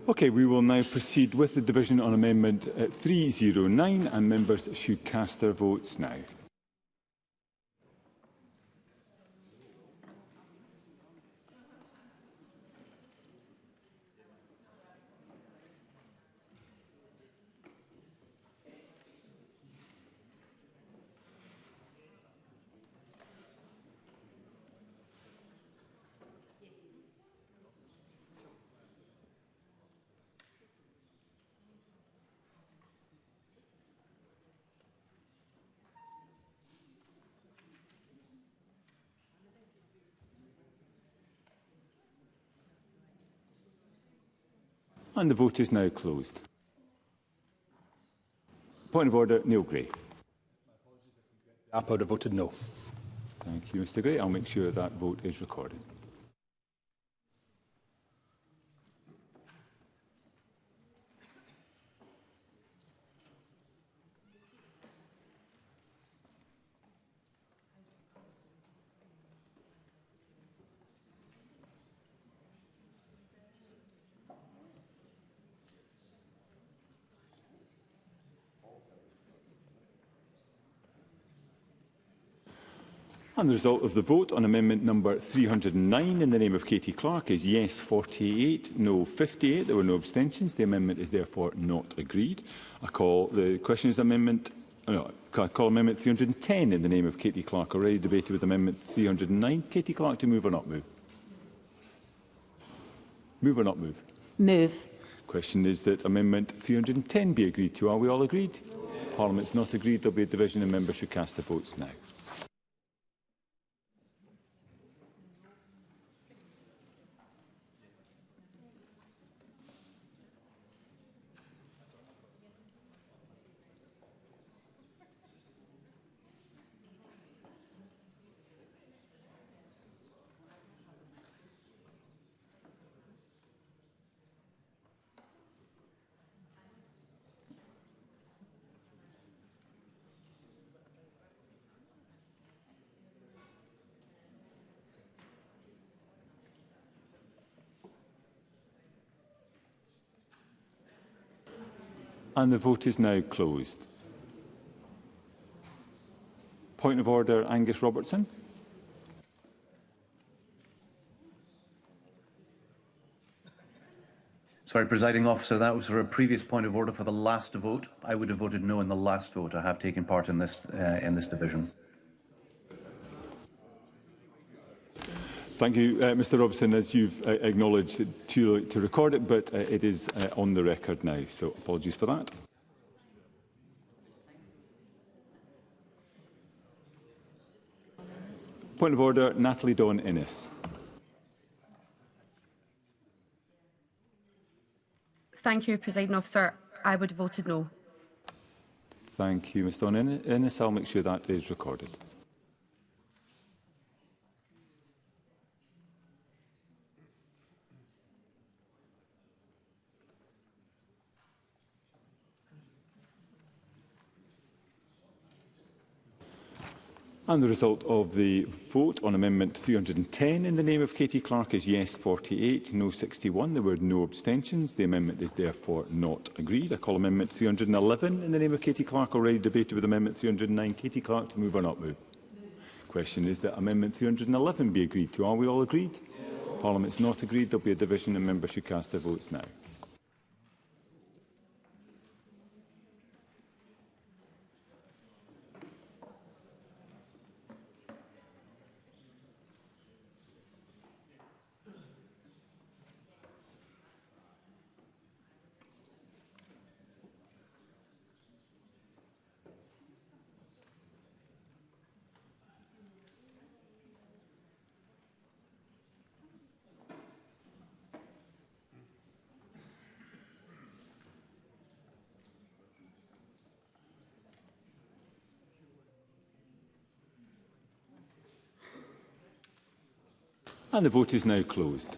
Okay, we will now proceed with the division on Amendment 309, and members should cast their votes now. And the vote is now closed. Point of order, Neil Gray. I would have voted no. Thank you, Mr Gray. I'll make sure that vote is recorded. And the result of the vote on amendment number 309 in the name of Katie Clark is yes 48, no 58. There were no abstentions. The amendment is therefore not agreed. I call amendment 310 in the name of Katie Clark, already debated with amendment 309. Katie Clark, to move or not move? Move or not move? Move. Question is that amendment 310 be agreed to. Are we all agreed? Yes. Parliament's not agreed. There will be a division and members should cast their votes now. And the vote is now closed. Point of order, Angus Robertson. Sorry, Presiding Officer, that was for a previous point of order for the last vote. I would have voted no in the last vote. I have taken part in this division. Thank you, Mr Robertson. As you've acknowledged, too late to record it, but it is on the record now, so apologies for that. Point of order, Natalie Dawn-Innes. Thank you, Presiding Officer. I would have voted no. Thank you, Ms Dawn-Innes. I'll make sure that is recorded. And the result of the vote on Amendment 310 in the name of Katie Clark is yes 48, no 61. There were no abstentions. The amendment is therefore not agreed. I call Amendment 311 in the name of Katie Clark, already debated with Amendment 309. Katie Clark, to move or not move? Question is that Amendment 311 be agreed to. Are we all agreed? Yes. Parliament's not agreed. There will be a division and members should cast their votes now. And the vote is now closed.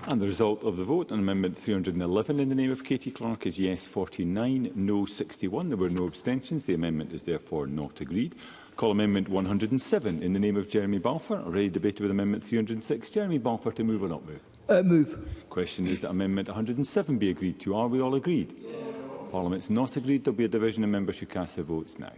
And the result of the vote on Amendment 311 in the name of Katie Clark is yes 49, no 61. There were no abstentions. The amendment is therefore not agreed. Call Amendment 107 in the name of Jeremy Balfour. Already debated with Amendment 306. Jeremy Balfour, to move or not move? Move. Question is that Amendment 107 be agreed to. Are we all agreed? Yes. Parliament's not agreed. There will be a division and members should cast their votes now.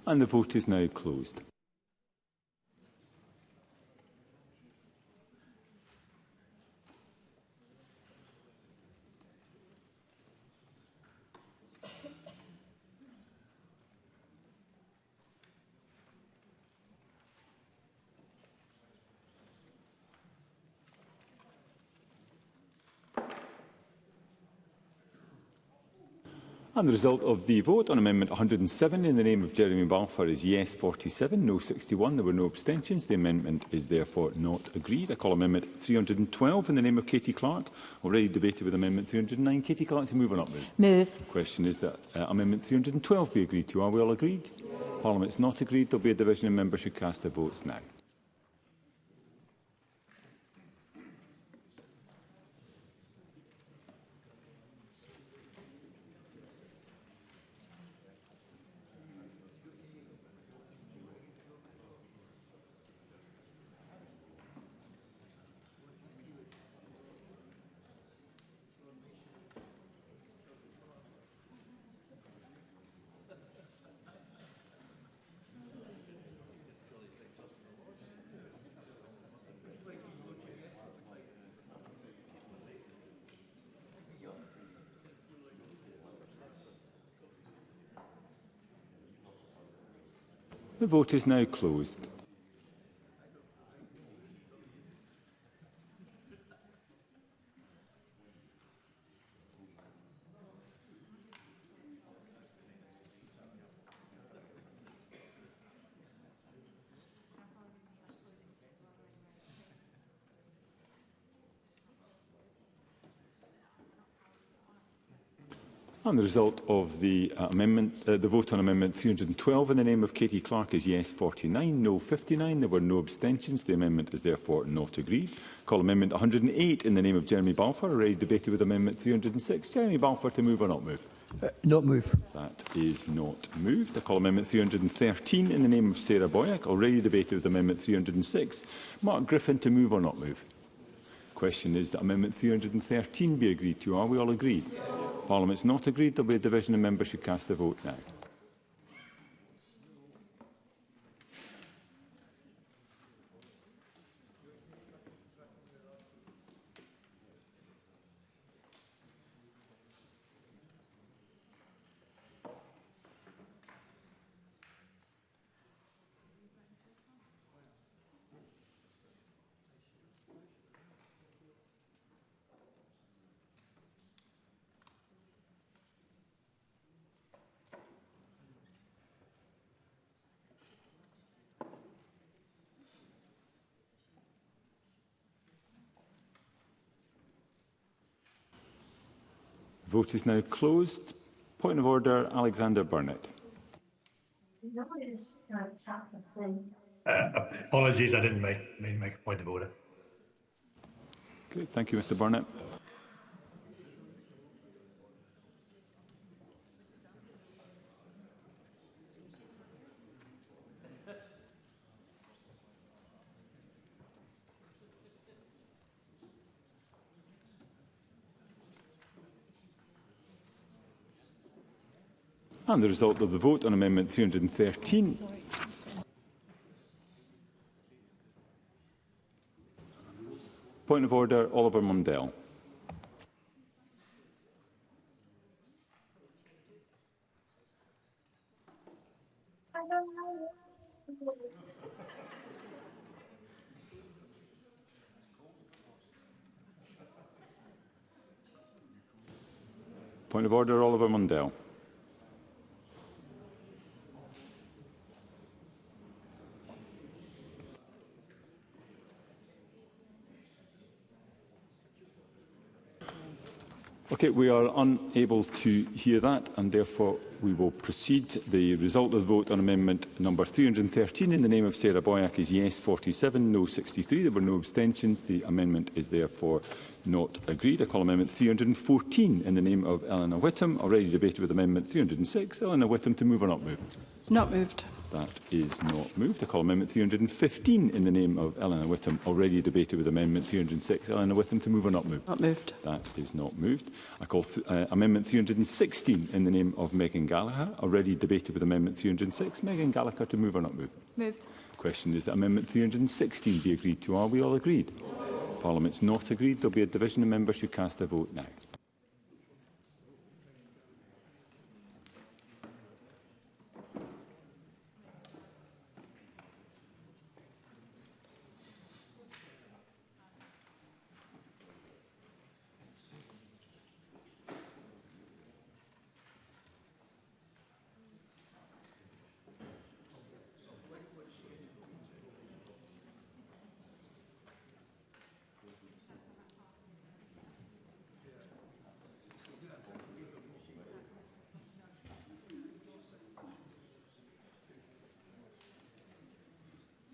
And the vote is now closed. And the result of the vote on Amendment 107 in the name of Jeremy Balfour is yes 47, no 61. There were no abstentions. The amendment is therefore not agreed. I call Amendment 312 in the name of Katie Clark. Already debated with Amendment 309. Katie Clark, to move or not move? Move. The question is that Amendment 312 be agreed to. Are we all agreed? Yes. Parliament's not agreed. There will be a division and members should cast their votes now. The vote is now closed. And the result of the the vote on Amendment 312 in the name of Katie Clark is yes 49, no 59. There were no abstentions. The amendment is therefore not agreed. Call Amendment 108 in the name of Jeremy Balfour. Already debated with Amendment 306. Jeremy Balfour, to move or not move? Not move. That is not moved. I call Amendment 313 in the name of Sarah Boyack. Already debated with Amendment 306. Mark Griffin, to move or not move? Question is that Amendment 313 be agreed to. Are we all agreed? Yes. Parliament's not agreed. There will be a division and members should cast their vote now. The vote is now closed. Point of order, Alexander Burnett. Apologies, I didn't make a point of order. Good, thank you, Mr. Burnett. And the result of the vote on Amendment 313. Point of order, Oliver Mundell. Point of order, Oliver Mundell. Okay, we are unable to hear that, and therefore we will proceed. The result of the vote on amendment number 313 in the name of Sarah Boyack is yes 47, no 63. There were no abstentions. The amendment is therefore not agreed. I call amendment 314 in the name of Eleanor Whittam, already debated with amendment 306. Eleanor Whittam to move or not move? Not moved. That is not moved. I call amendment 315 in the name of Eleanor Whittam, already debated with amendment 306. Eleanor Whittam to move or not move? Not moved. That is not moved. I call amendment 316 in the name of Megan Gallagher, already debated with amendment 306. Megan Gallagher to move or not move? Moved. The question is that amendment 316 be agreed to. Are we all agreed? Parliament's not agreed. There will be a division of members who cast their vote now.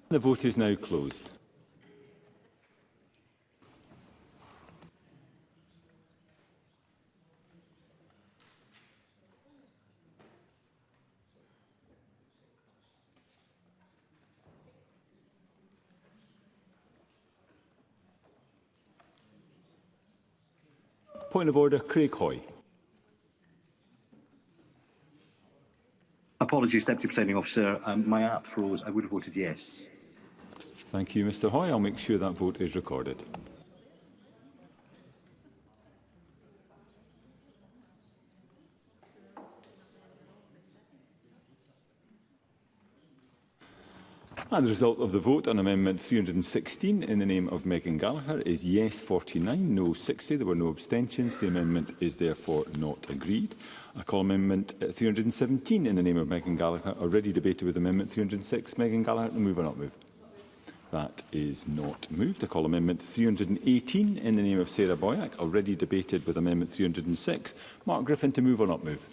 The vote is now closed. Point of order, Craig Hoy. Apologies, Deputy Presiding Officer. My app froze. I would have voted yes. Thank you, Mr Hoy. I'll make sure that vote is recorded. And the result of the vote on amendment 316 in the name of Megan Gallagher is yes 49, no 60. There were no abstentions. The amendment is therefore not agreed. I call amendment 317 in the name of Megan Gallagher, already debated with amendment 306. Megan Gallagher to move or not move? That is not moved. I call amendment 318 in the name of Sarah Boyack, already debated with amendment 306. Mark Griffin to move or not move?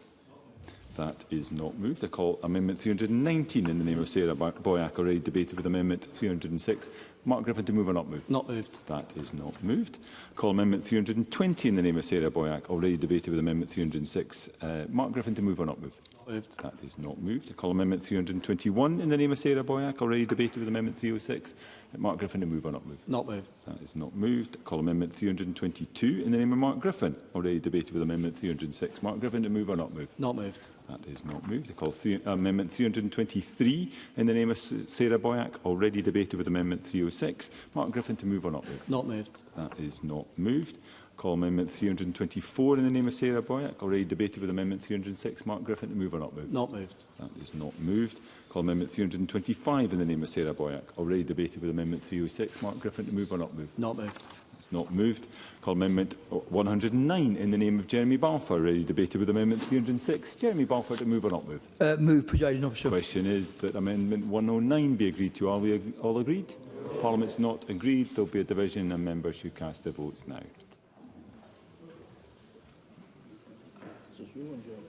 That is not moved. I call amendment 319 in the name of Sarah Boyack, already debated with amendment 306. Mark Griffin to move or not move? Not moved. That is not moved. I call amendment 320 in the name of Sarah Boyack, already debated with amendment 306. Mark Griffin to move or not move? Moved. That is not moved. I call amendment 321 in the name of Sarah Boyack, already debated with amendment 306. Mark Griffin to move or not move? Not moved. That is not moved. I call amendment 322 in the name of Mark Griffin, already debated with amendment 306. Mark Griffin to move or not move? Not moved. That is not moved. I call amendment 323 in the name of Sarah Boyack, already debated with amendment 306. Mark Griffin to move or not move? Not moved. That is not moved. Call amendment 324 in the name of Sarah Boyack, already debated with amendment 306. Mark Griffin to move or not move? Not moved. That is not moved. Call amendment 325 in the name of Sarah Boyack, already debated with amendment 306. Mark Griffin to move or not move? Not moved. It's not moved. Call amendment 109 in the name of Jeremy Balfour, already debated with amendment 306. Jeremy Balfour to move or not move? Move, Presiding Officer. The question is that amendment 109 be agreed to. Are we all agreed? Parliament's not agreed. There will be a division and members who cast their votes now.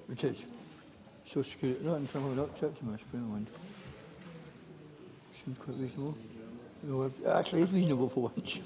It is. So security, not in front of that chapter, my spare one. Seems quite reasonable. No, actually, it's reasonable for once.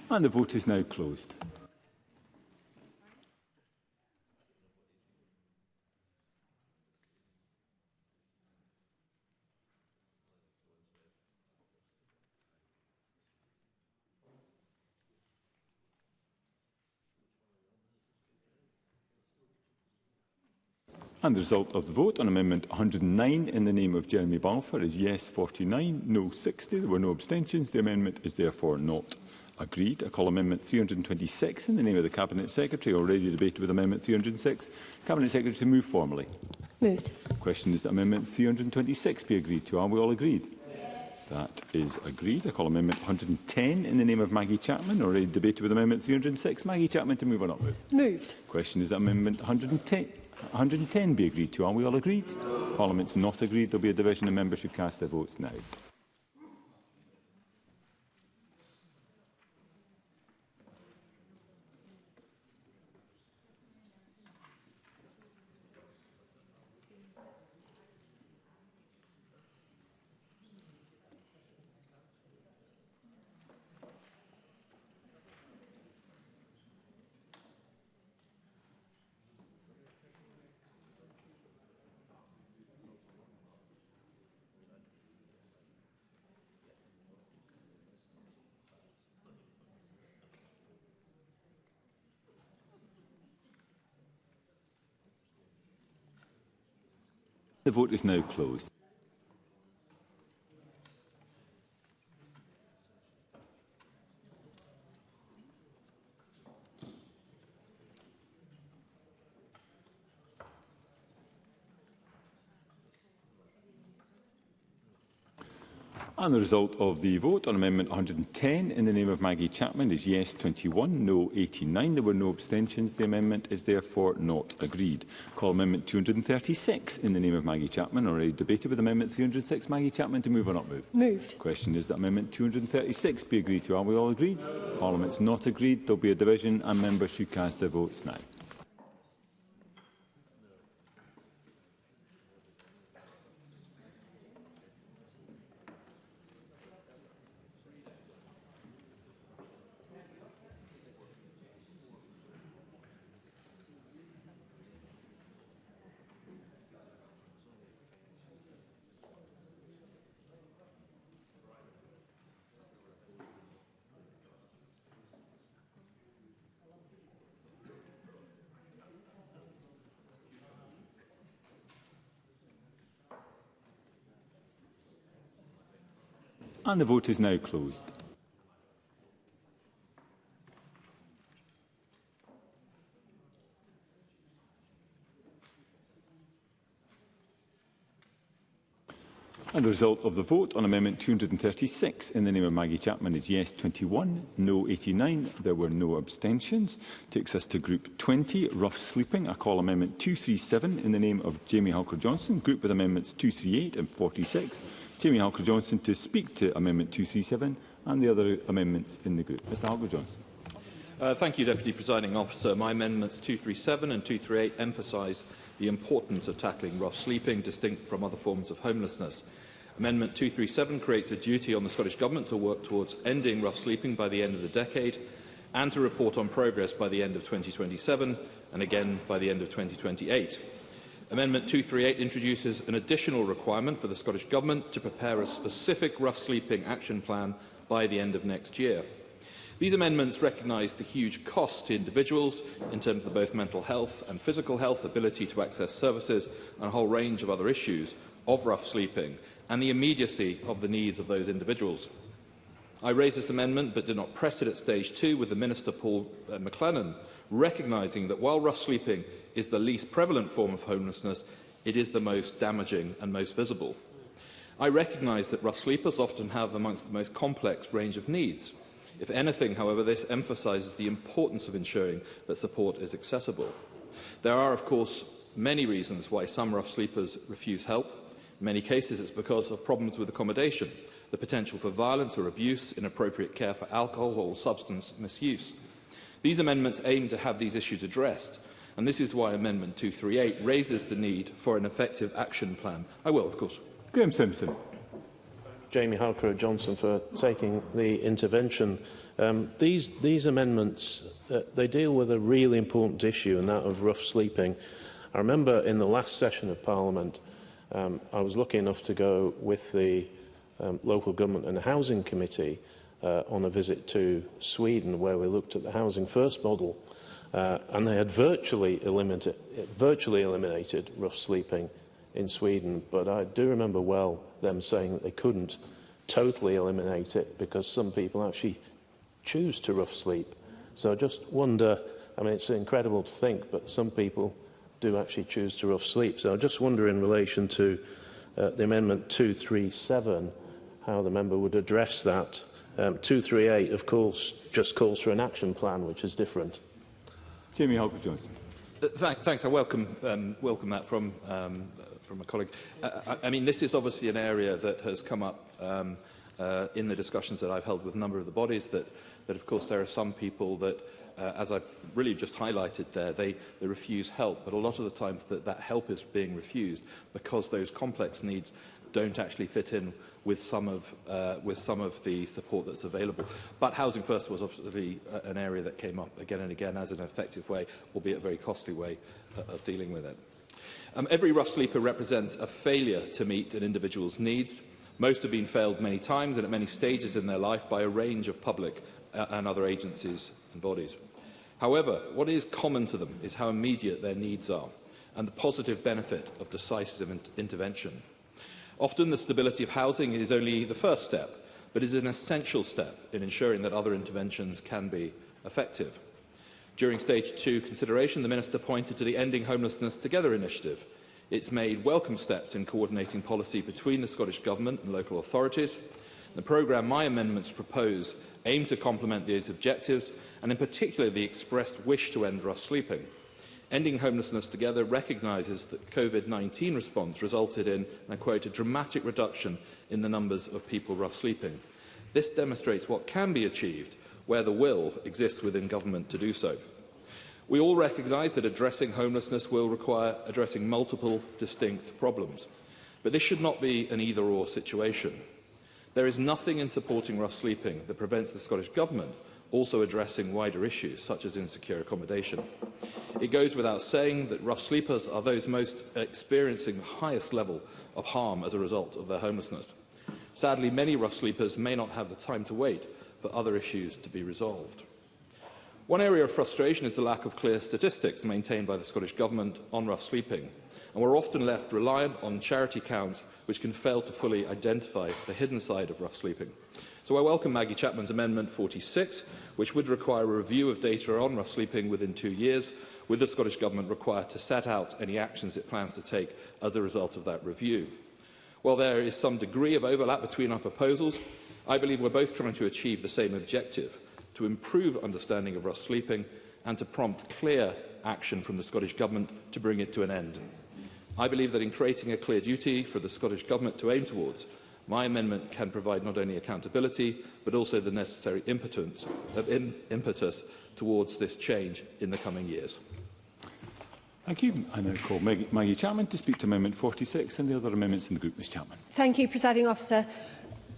And the vote is now closed. And the result of the vote on Amendment 109 in the name of Jeremy Balfour is yes 49, no 60. There were no abstentions. The amendment is therefore not agreed. I call Amendment 326 in the name of the Cabinet Secretary, already debated with Amendment 306. Cabinet Secretary to move formally. Moved. The question is that Amendment 326 be agreed to. Are we all agreed? That is agreed. I call Amendment 110 in the name of Maggie Chapman, already debated with Amendment 306. Maggie Chapman to move on upward. Moved. Question is that Amendment 110 be agreed to. Are we all agreed? Parliament's not agreed. There will be a division and members should cast their votes now. The vote is now closed. And the result of the vote on Amendment 110 in the name of Maggie Chapman is yes 21, no 89. There were no abstentions. The amendment is therefore not agreed. Call Amendment 236 in the name of Maggie Chapman, already debated with Amendment 306. Maggie Chapman to move on up. Moved. The question is that Amendment 236 be agreed to. Are we all agreed? Parliament's not agreed. There will be a division and members should cast their votes now. And the vote is now closed. And the result of the vote on Amendment 236 in the name of Maggie Chapman is yes 21, no 89. There were no abstentions. Takes us to Group 20, rough sleeping. I call Amendment 237 in the name of Jamie Halker-Johnson, grouped with Amendments 238 and 46. Jamie Halker-Johnson to speak to Amendment 237 and the other amendments in the group. Mr Halker-Johnson. Thank you, Deputy Presiding Officer. My amendments 237 and 238 emphasise the importance of tackling rough sleeping, distinct from other forms of homelessness. Amendment 237 creates a duty on the Scottish Government to work towards ending rough sleeping by the end of the decade and to report on progress by the end of 2027 and again by the end of 2028. Amendment 238 introduces an additional requirement for the Scottish Government to prepare a specific rough sleeping action plan by the end of next year. These amendments recognise the huge cost to individuals in terms of both mental health and physical health, ability to access services and a whole range of other issues of rough sleeping, and the immediacy of the needs of those individuals. I raised this amendment but did not press it at stage 2 with the Minister Paul McLennan, recognising that while rough sleeping is the least prevalent form of homelessness, it is the most damaging and most visible. I recognise that rough sleepers often have amongst the most complex range of needs. If anything, however, this emphasises the importance of ensuring that support is accessible. There are, of course, many reasons why some rough sleepers refuse help. In many cases, it's because of problems with accommodation, the potential for violence or abuse, inappropriate care for alcohol or substance misuse. These amendments aim to have these issues addressed, and this is why Amendment 238 raises the need for an effective action plan. I will, of course. Graham Simpson. Jamie Halker-Johnson for taking the intervention. These amendments, they deal with a really important issue, and that of rough sleeping. I remember in the last session of Parliament, I was lucky enough to go with the Local Government and Housing Committee on a visit to Sweden, where we looked at the Housing First model. and they had virtually eliminated rough sleeping in Sweden. But I do remember well them saying that they couldn't totally eliminate it because some people actually choose to rough sleep. So I just wonder, I mean, it's incredible to think, but some people do actually choose to rough sleep. So I just wonder in relation to the Amendment 237, how the member would address that. 238, of course, just calls for an action plan, which is different. Jamie Halker-Johnson. Thanks. I welcome that from a colleague. I mean, this is obviously an area that has come up in the discussions that I've held with a number of the bodies. That of course, there are some people that, as I've really just highlighted there, they refuse help. But a lot of the times that help is being refused because those complex needs don't actually fit in with some of the support that's available. But Housing First was obviously an area that came up again and again as an effective way, albeit a very costly way, of dealing with it. Every rough sleeper represents a failure to meet an individual's needs. Most have been failed many times and at many stages in their life by a range of public and other agencies and bodies. However, what is common to them is how immediate their needs are and the positive benefit of decisive intervention. Often the stability of housing is only the first step, but is an essential step in ensuring that other interventions can be effective. During Stage 2 consideration, the Minister pointed to the Ending Homelessness Together initiative. It's made welcome steps in coordinating policy between the Scottish Government and local authorities. The programme my amendments propose aim to complement these objectives, and in particular the expressed wish to end rough sleeping. Ending Homelessness Together recognises that COVID-19 response resulted in, and I quote, a dramatic reduction in the numbers of people rough sleeping. This demonstrates what can be achieved where the will exists within government to do so. We all recognise that addressing homelessness will require addressing multiple distinct problems, but this should not be an either-or situation. There is nothing in supporting rough sleeping that prevents the Scottish Government also addressing wider issues such as insecure accommodation. It goes without saying that rough sleepers are those most experiencing the highest level of harm as a result of their homelessness. Sadly, many rough sleepers may not have the time to wait for other issues to be resolved. One area of frustration is the lack of clear statistics maintained by the Scottish Government on rough sleeping, and we're often left reliant on charity counts which can fail to fully identify the hidden side of rough sleeping. So I welcome Maggie Chapman's Amendment 46, which would require a review of data on rough sleeping within 2 years, with the Scottish Government required to set out any actions it plans to take as a result of that review. While there is some degree of overlap between our proposals, I believe we're both trying to achieve the same objective, to improve understanding of rough sleeping and to prompt clear action from the Scottish Government to bring it to an end. I believe that in creating a clear duty for the Scottish Government to aim towards, my amendment can provide not only accountability, but also the necessary impetus towards this change in the coming years. Thank you. I now call Maggie Chapman to speak to Amendment 46 and the other amendments in the group. Ms Chapman. Thank you, Presiding Officer.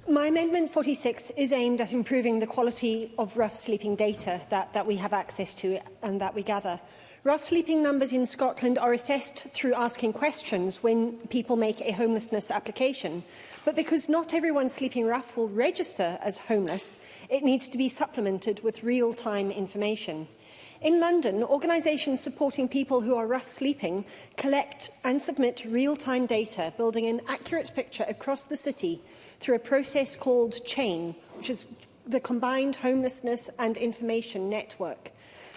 My Amendment 46 is aimed at improving the quality of rough sleeping data that we have access to and that we gather. Rough sleeping numbers in Scotland are assessed through asking questions when people make a homelessness application. But because not everyone sleeping rough will register as homeless, it needs to be supplemented with real-time information. In London, organisations supporting people who are rough sleeping collect and submit real-time data, building an accurate picture across the city through a process called CHAIN, which is the Combined Homelessness and Information Network.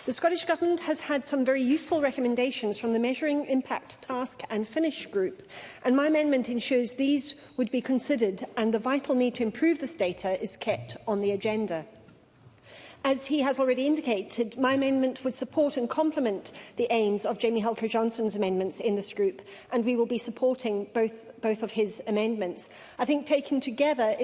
The Scottish Government has had some very useful recommendations from the Measuring Impact Task and Finish group, and my amendment ensures these would be considered and the vital need to improve this data is kept on the agenda. As he has already indicated, my amendment would support and complement the aims of Jamie Halker-Johnson's amendments in this group, and we will be supporting both of his amendments. I think taken together,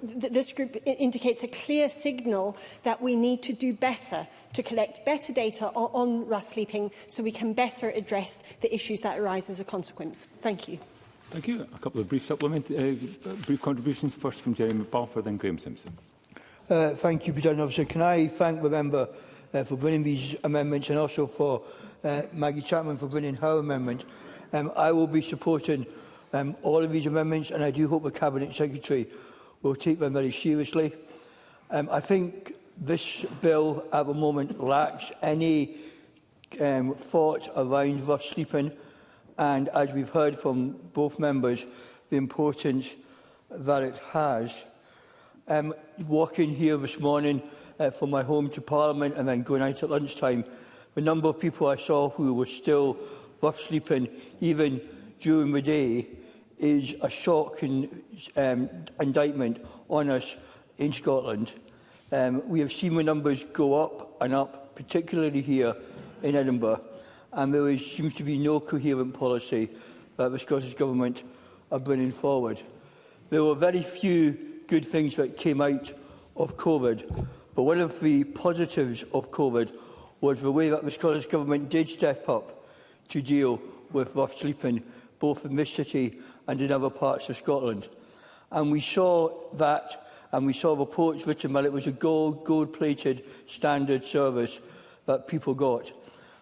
this group indicates a clear signal that we need to do better to collect better data on rough sleeping so we can better address the issues that arise as a consequence. Thank you. Thank you. A couple of brief contributions. First from Jeremy Balfour, then Graham Simpson. Thank you, President Officer. Can I thank the member for bringing these amendments and also for Maggie Chapman for bringing her amendment. I will be supporting all of these amendments, and I do hope the Cabinet Secretary will take them very seriously. I think this bill at the moment lacks any fought around rough sleeping, and as we've heard from both members, the importance that it has. Walking here this morning from my home to Parliament and then going out at lunchtime, the number of people I saw who were still rough sleeping, even during the day, is a shocking indictment on us in Scotland. We have seen the numbers go up and up, particularly here in Edinburgh, and there seems to be no coherent policy that the Scottish Government are bringing forward. There were very few good things that came out of COVID, but one of the positives of COVID was the way that the Scottish Government did step up to deal with rough sleeping, both in this city and in other parts of Scotland. And we saw that, and we saw reports written that it was a gold-plated standard service that people got.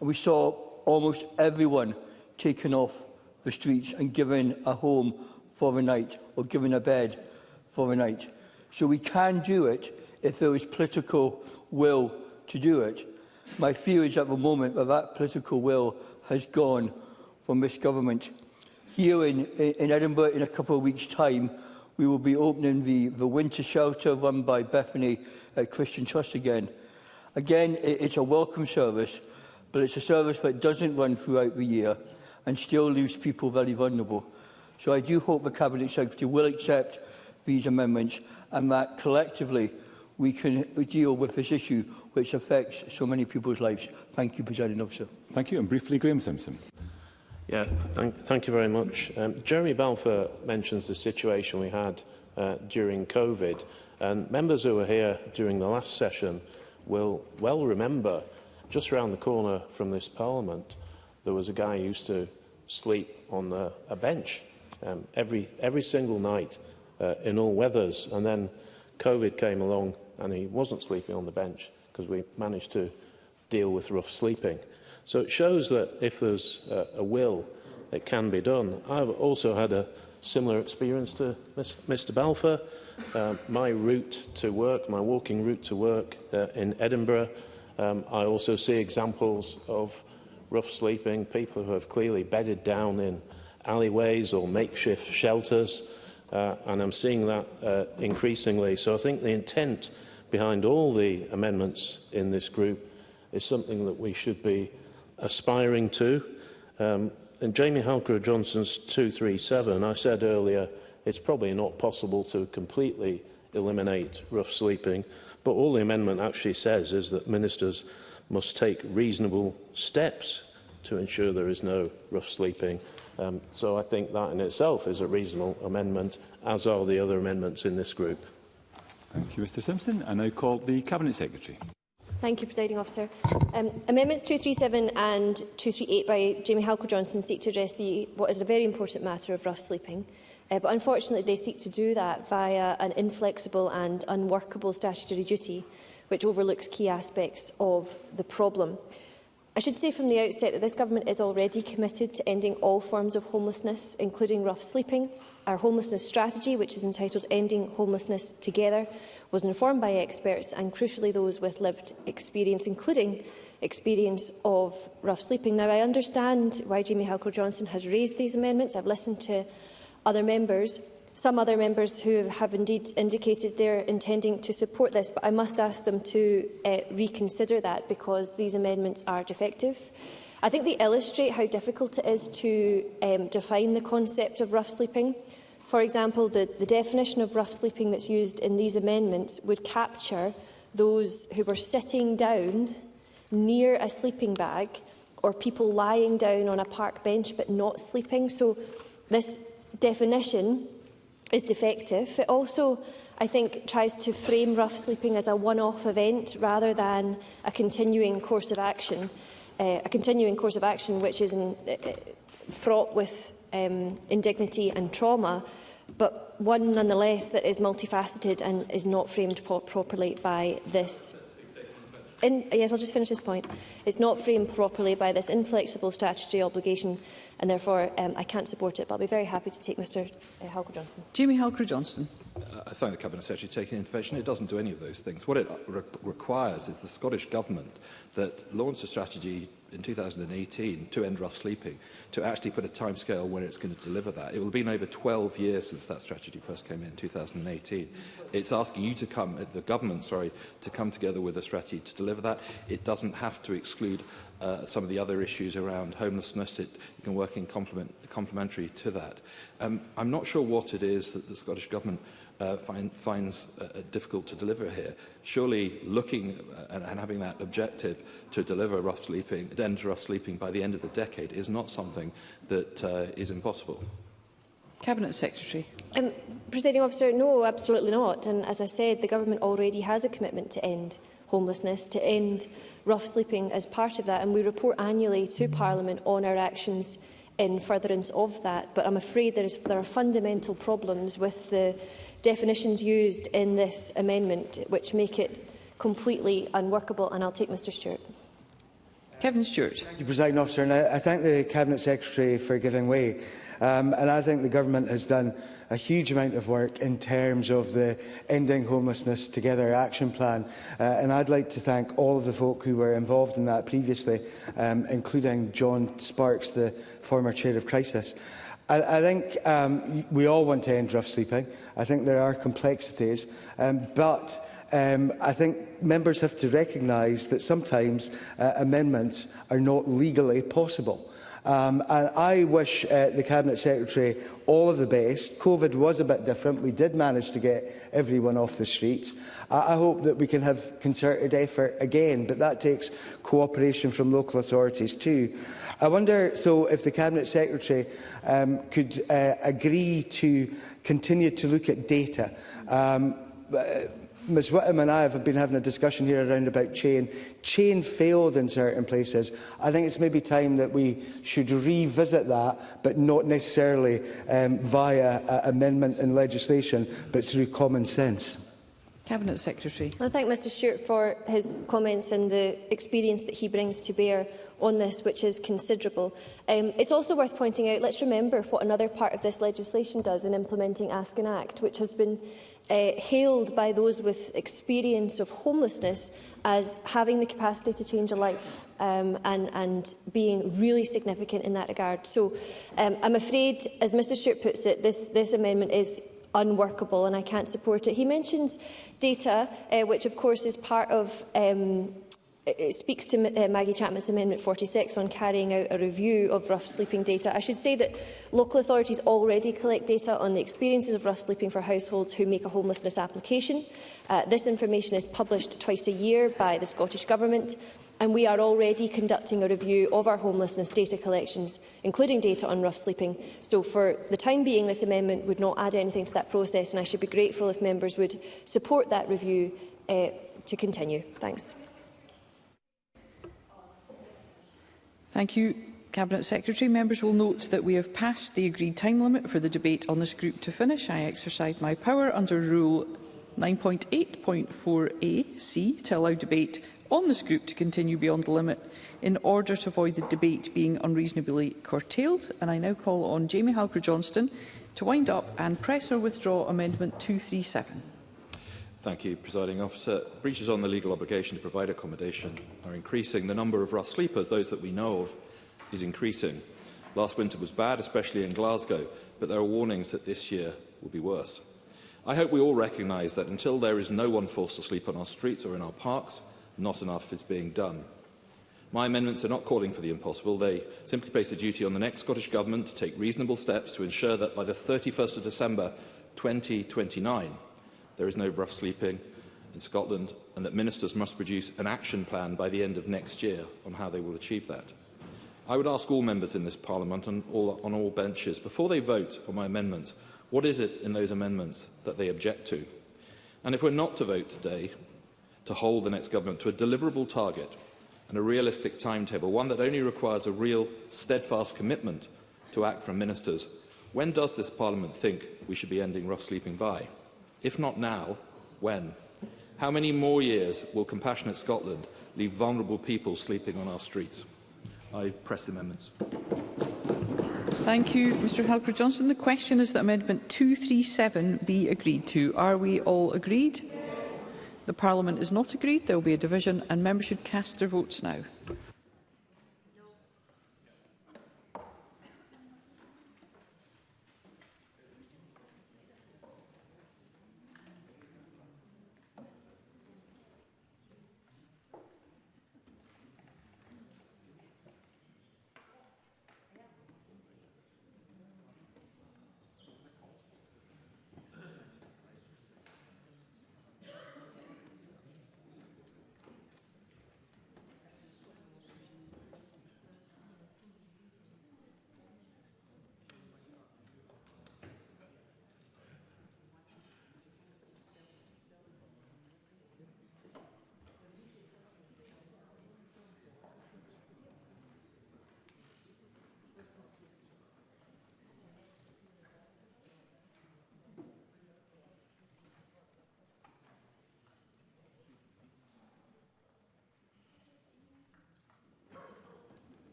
And we saw almost everyone taken off the streets and given a home for the night, or given a bed for the night. So we can do it if there is political will to do it. My fear is at the moment that that political will has gone from this government. Here in Edinburgh, in a couple of weeks' time, we will be opening the winter shelter run by Bethany Christian Trust again. Again, it's a welcome service, but it's a service that doesn't run throughout the year and still leaves people very vulnerable. So I do hope the Cabinet Secretary will accept these amendments and that collectively we can deal with this issue which affects so many people's lives. Thank you, Presiding Officer. Thank you. And briefly, Graham Simpson. Yeah, thank you very much. Jeremy Balfour mentions the situation we had during COVID, and members who were here during the last session will well remember just around the corner from this Parliament there was a guy who used to sleep on a bench every single night in all weathers, and then COVID came along and he wasn't sleeping on the bench because we managed to deal with rough sleeping. So it shows that if there's a will, it can be done. I've also had a similar experience to Mr Balfour. My route to work, my walking route to work in Edinburgh, I also see examples of rough sleeping, people who have clearly bedded down in alleyways or makeshift shelters, and I'm seeing that increasingly. So I think the intent behind all the amendments in this group is something that we should be aspiring to. In Jamie Halcrow-Johnson's 237, I said earlier it's probably not possible to completely eliminate rough sleeping, but all the amendment actually says is that ministers must take reasonable steps to ensure there is no rough sleeping. So I think that in itself is a reasonable amendment, as are the other amendments in this group. Thank you, Mr Simpson. I now call the Cabinet Secretary. Thank you, Presiding Officer. Amendments 237 and 238 by Jamie Halcrow-Johnson seek to address what is a very important matter of rough sleeping. But unfortunately, they seek to do that via an inflexible and unworkable statutory duty, which overlooks key aspects of the problem. I should say from the outset that this Government is already committed to ending all forms of homelessness, including rough sleeping. Our homelessness strategy, which is entitled Ending Homelessness Together, was informed by experts and, crucially, those with lived experience, including experience of rough sleeping. Now, I understand why Jamie Halcrow-Johnson has raised these amendments. I've listened to other members, some other members who have indeed indicated they're intending to support this, but I must ask them to reconsider that because these amendments are defective. I think they illustrate how difficult it is to define the concept of rough sleeping. For example, the definition of rough sleeping that's used in these amendments would capture those who were sitting down near a sleeping bag or people lying down on a park bench but not sleeping. So this definition is defective. It also, I think, tries to frame rough sleeping as a one-off event rather than a continuing course of action. Which is fraught with indignity and trauma, but one nonetheless that is multifaceted and is not framed properly by this. Yes, I'll just finish this point. It's not framed properly by this inflexible statutory obligation, and therefore I can't support it, but I'll be very happy to take Mr Halcrow-Johnson. Jamie Halcrow-Johnson. I thank the Cabinet Secretary for taking intervention. It doesn't do any of those things. What it requires is the Scottish Government that launch a strategy in 2018 to end rough sleeping, to actually put a timescale when it's going to deliver that. It will have been over 12 years since that strategy first came in 2018. It's asking you to come, the government, to come together with a strategy to deliver that. It doesn't have to exclude some of the other issues around homelessness. It can work in complementary to that. I'm not sure what it is that the Scottish Government finds difficult to deliver here. Surely looking and having that objective to deliver rough sleeping, end rough sleeping by the end of the decade is not something that is impossible. Cabinet Secretary. Presiding Officer, no, absolutely not. And as I said, the Government already has a commitment to end homelessness, to end rough sleeping as part of that. And we report annually to Parliament on our actions in furtherance of that. But I'm afraid there are fundamental problems with the definitions used in this amendment which make it completely unworkable. And I'll take Mr Stewart. Kevin Stewart. Thank you, Presiding Officer. And I thank the Cabinet Secretary for giving way. And I think the Government has done a huge amount of work in terms of the Ending Homelessness Together action plan. And I'd like to thank all of the folk who were involved in that previously, including John Sparks, the former Chair of Crisis. I think we all want to end rough sleeping. I think there are complexities, but I think members have to recognise that sometimes amendments are not legally possible. And I wish the Cabinet Secretary all of the best. COVID was a bit different. We did manage to get everyone off the streets. I hope that we can have concerted effort again, but that takes cooperation from local authorities too. I wonder, though, if the Cabinet Secretary could agree to continue to look at data. Ms Whittam and I have been having a discussion here around about Chain. Chain failed in certain places. I think it's maybe time that we should revisit that, but not necessarily via amendment in legislation, but through common sense. Cabinet Secretary. I thank Mr Stewart for his comments and the experience that he brings to bear on this, which is considerable. It's also worth pointing out, let's remember what another part of this legislation does in implementing Ask and Act, which has been hailed by those with experience of homelessness as having the capacity to change a life and being really significant in that regard. So I'm afraid, as Mr Stewart puts it, this amendment is unworkable and I can't support it. He mentions data, which of course is part of it speaks to Maggie Chapman's Amendment 46 on carrying out a review of rough sleeping data. I should say that local authorities already collect data on the experiences of rough sleeping for households who make a homelessness application. This information is published twice a year by the Scottish Government, and we are already conducting a review of our homelessness data collections, including data on rough sleeping. So for the time being, this amendment would not add anything to that process, and I should be grateful if members would support that review to continue. Thanks. Thank you, Cabinet Secretary. Members will note that we have passed the agreed time limit for the debate on this group to finish. I exercise my power under Rule 9.8.4a(c) to allow debate on this group to continue beyond the limit in order to avoid the debate being unreasonably curtailed. And I now call on Jamie Halker-Johnston to wind up and press or withdraw Amendment 237. Thank you, Presiding Officer. Breaches on the legal obligation to provide accommodation are increasing. The number of rough sleepers, those that we know of, is increasing. Last winter was bad, especially in Glasgow, but there are warnings that this year will be worse. I hope we all recognise that until there is no one forced to sleep on our streets or in our parks, not enough is being done. My amendments are not calling for the impossible. They simply place a duty on the next Scottish Government to take reasonable steps to ensure that by the 31st of December 2029, there is no rough sleeping in Scotland, and that ministers must produce an action plan by the end of next year on how they will achieve that. I would ask all members in this Parliament on all benches, before they vote on my amendments, what is it in those amendments that they object to? And if we're not to vote today, to hold the next government to a deliverable target and a realistic timetable, one that only requires a real, steadfast commitment to act from ministers, when does this Parliament think we should be ending rough sleeping by? If not now, when? How many more years will Compassionate Scotland leave vulnerable people sleeping on our streets? I press the amendments. Thank you, Mr Halker-Johnston. The question is that Amendment 237 be agreed to. Are we all agreed? Yes. The Parliament is not agreed. There will be a division and members should cast their votes now.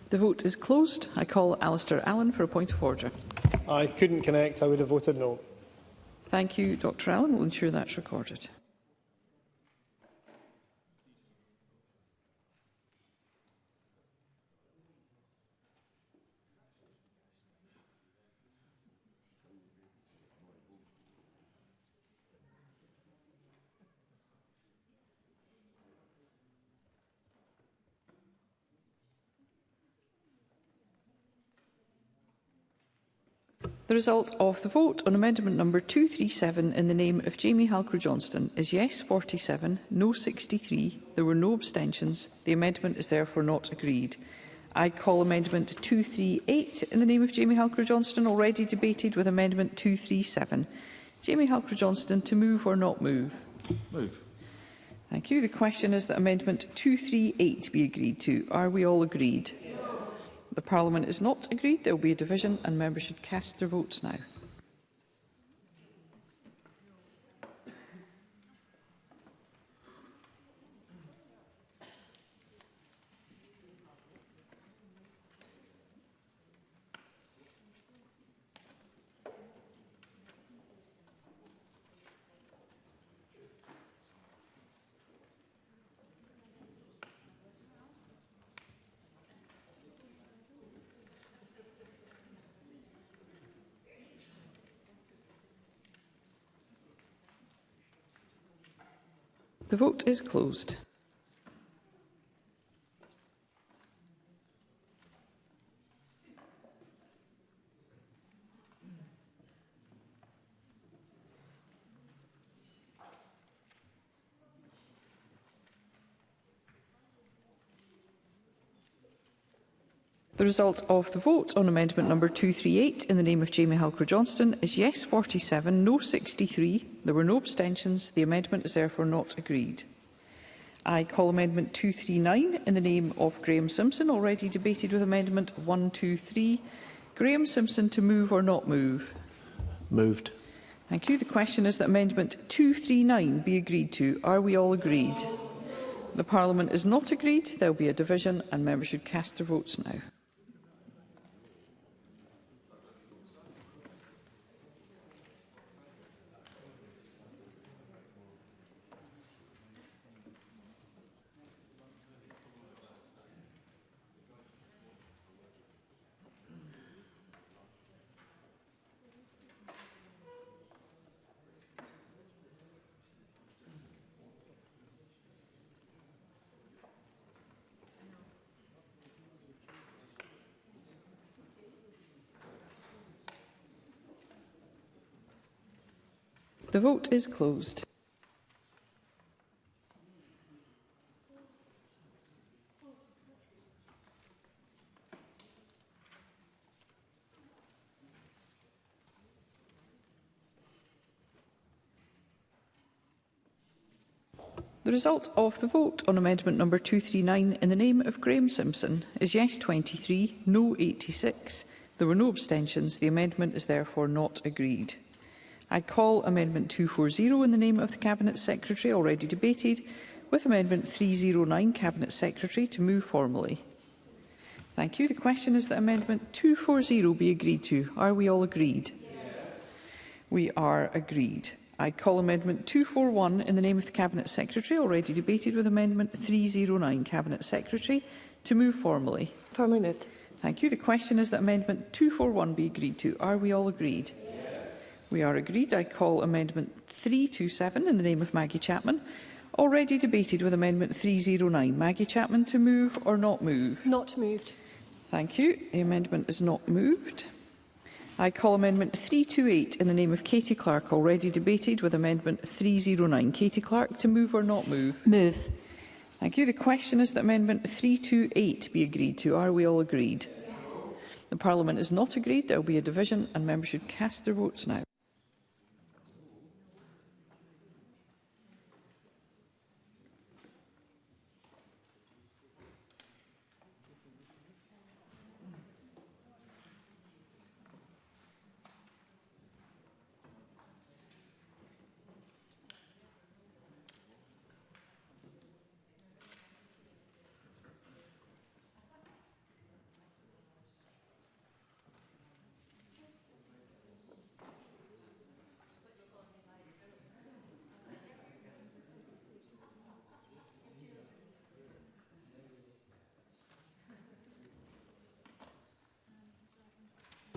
The vote is closed. I call Alistair Allen for a point of order. I couldn't connect. I would have voted no. Thank you, Dr Allen. We'll ensure that's recorded. The result of the vote on amendment number 237 in the name of Jamie Halcrow-Johnston is yes 47, no 63. There were no abstentions. The amendment is therefore not agreed. I call amendment 238 in the name of Jamie Halcrow-Johnston, already debated with amendment 237. Jamie Halcrow-Johnston, to move or not move? Move. Thank you. The question is that amendment 238 be agreed to. Are we all agreed? The Parliament is not agreed. There will be a division and members should cast their votes now. The vote is closed. The result of the vote on amendment number 238 in the name of Jamie Halcrow-Johnston is yes 47, no 63. There were no abstentions. The amendment is therefore not agreed. I call amendment 239 in the name of Graham Simpson, already debated with amendment 123. Graham Simpson, to move or not move? Moved. Thank you. The question is that amendment 239 be agreed to. Are we all agreed? The Parliament is not agreed. There will be a division and members should cast their votes now. The vote is closed. The result of the vote on amendment number 239 in the name of Graham Simpson is yes 23, no 86. There were no abstentions. The amendment is therefore not agreed. I call amendment 240 in the name of the Cabinet Secretary, already debated, with amendment 309 Cabinet Secretary, to move formally. Thank you. The question is that amendment 240 be agreed to. Are we all agreed? Yes. We are agreed. I call amendment 241 in the name of the Cabinet Secretary, already debated with amendment 309 Cabinet Secretary, to move formally. Formally moved. Thank you. The question is that amendment 241 be agreed to. Are we all agreed? We are agreed. I call amendment 327 in the name of Maggie Chapman, already debated with amendment 309. Maggie Chapman, to move or not move? Not moved. Thank you. The amendment is not moved. I call amendment 328 in the name of Katie Clark, already debated with amendment 309. Katie Clark, to move or not move? Move. Thank you. The question is that amendment 328 be agreed to. Are we all agreed? The Parliament is not agreed. There will be a division and members should cast their votes now.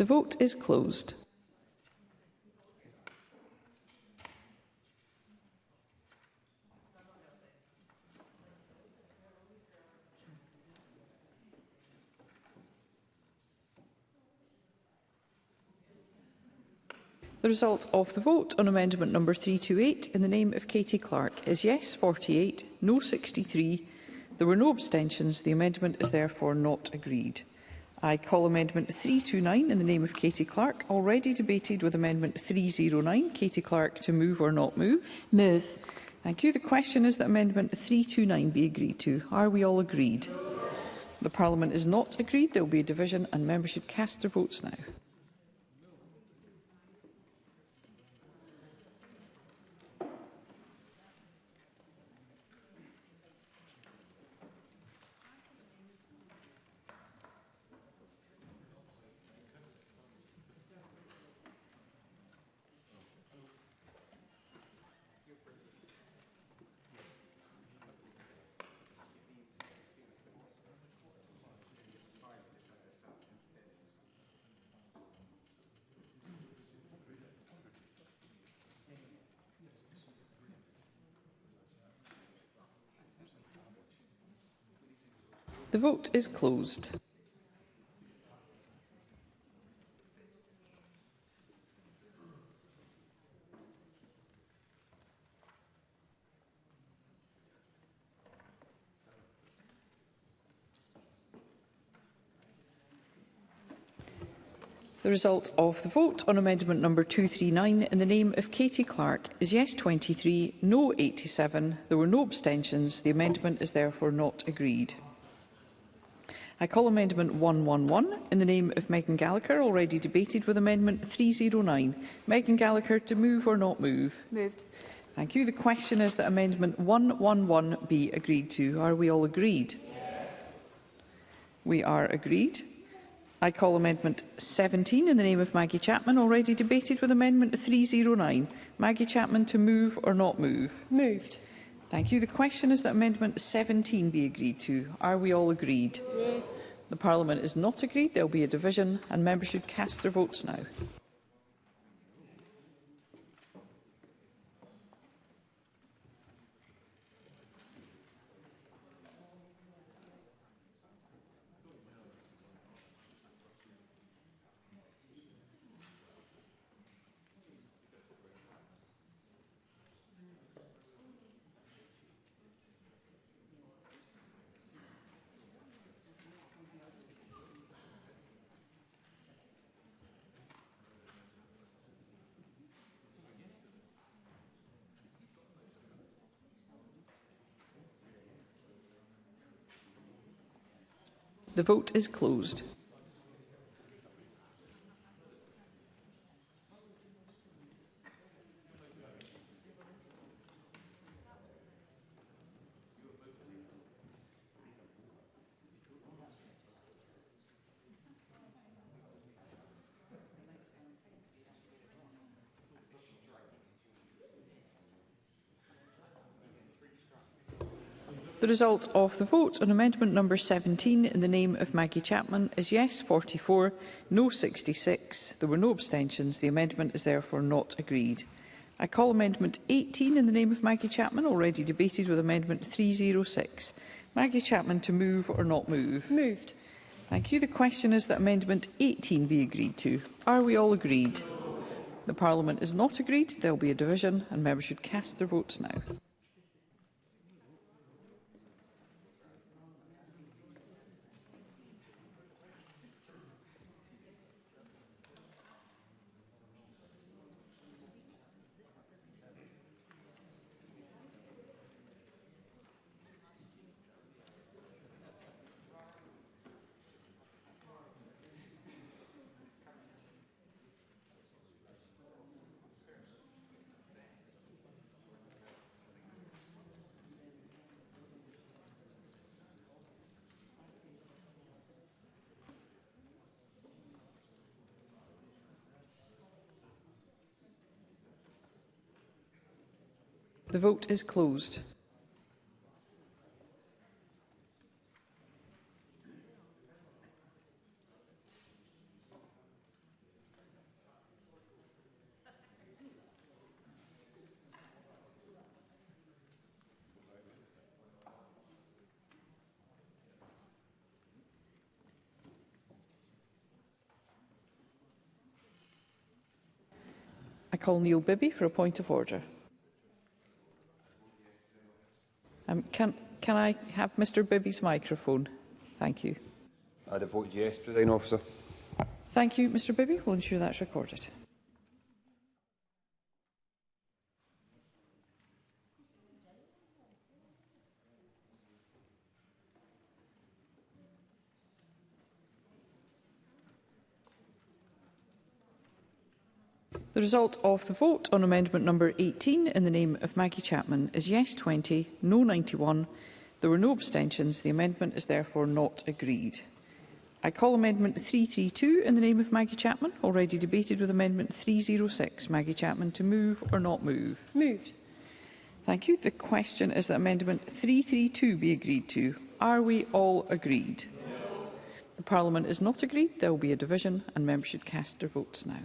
The vote is closed. The result of the vote on amendment number 328 in the name of Katie Clark is yes 48, no 63. There were no abstentions. The amendment is therefore not agreed. I call amendment 329 in the name of Katie Clark, already debated with amendment 309. Katie Clark to move or not move? Move. Thank you. The question is that amendment 329 be agreed to. Are we all agreed? The Parliament is not agreed. There will be a division and members should cast their votes now. The vote is closed. The result of the vote on amendment number 239 in the name of Katie Clark is yes 23, no 87. There were no abstentions. The amendment is therefore not agreed. I call amendment 111 in the name of Megan Gallagher, already debated with amendment 309. Megan Gallagher to move or not move? Moved. Thank you. The question is that amendment 111 be agreed to. Are we all agreed? Yes. We are agreed. I call amendment 17 in the name of Maggie Chapman, already debated with amendment 309. Maggie Chapman to move or not move? Moved. Thank you. The question is that amendment 17 be agreed to. Are we all agreed? Yes. The Parliament is not agreed. There will be a division and members should cast their votes now. The vote is closed. The result of the vote on amendment number 17 in the name of Maggie Chapman is yes 44, no 66. There were no abstentions. The amendment is therefore not agreed. I call amendment 18 in the name of Maggie Chapman, already debated with amendment 306. Maggie Chapman to move or not move? Moved. Thank you. The question is that amendment 18 be agreed to. Are we all agreed? The Parliament is not agreed. There will be a division and members should cast their votes now. The vote is closed. I call Neil Bibby for a point of order. Can I have Mr Bibby's microphone? Thank you. I'd have voted yes, Presiding Officer. Thank you, Mr Bibby. We'll ensure that's recorded. The result of the vote on amendment number 18 in the name of Maggie Chapman is yes 20, no 91. There were no abstentions. The amendment is therefore not agreed. I call amendment 332 in the name of Maggie Chapman, already debated with amendment 306. Maggie Chapman, to move or not move? Moved. Thank you. The question is that amendment 332 be agreed to. Are we all agreed? The Parliament is not agreed. There will be a division and members should cast their votes now.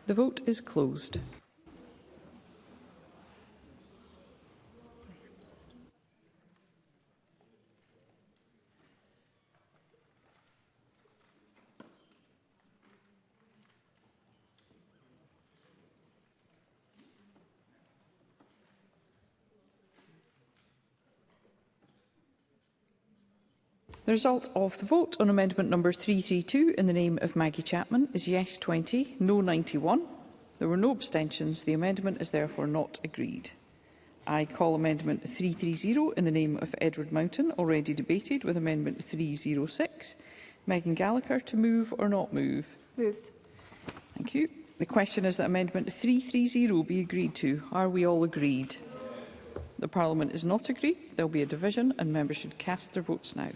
The vote is closed. The result of the vote on amendment number 332 in the name of Maggie Chapman is yes 20, no 91. There were no abstentions. The amendment is therefore not agreed. I call amendment 330 in the name of Edward Mountain, already debated with amendment 306. Megan Gallagher, to move or not move? Moved. Thank you. The question is that amendment 330 be agreed to. Are we all agreed? The Parliament is not agreed. There will be a division and members should cast their votes now.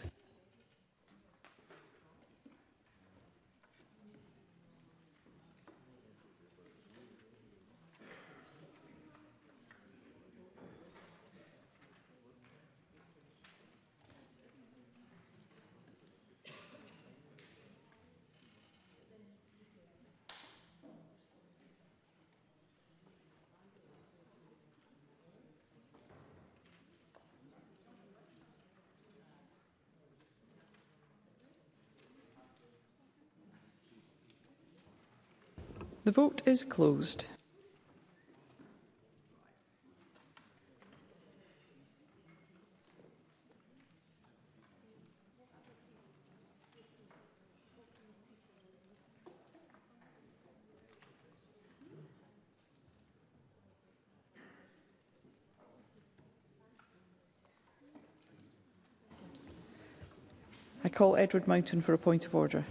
The vote is closed. I call Edward Mountain for a point of order.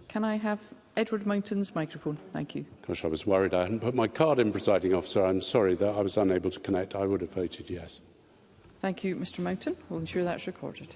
Can I have Edward Mountain's microphone? Thank you. Gosh, I was worried I hadn't put my card in, Presiding Officer. I'm sorry that I was unable to connect. I would have voted yes. Thank you, Mr Mountain. We'll ensure that's recorded.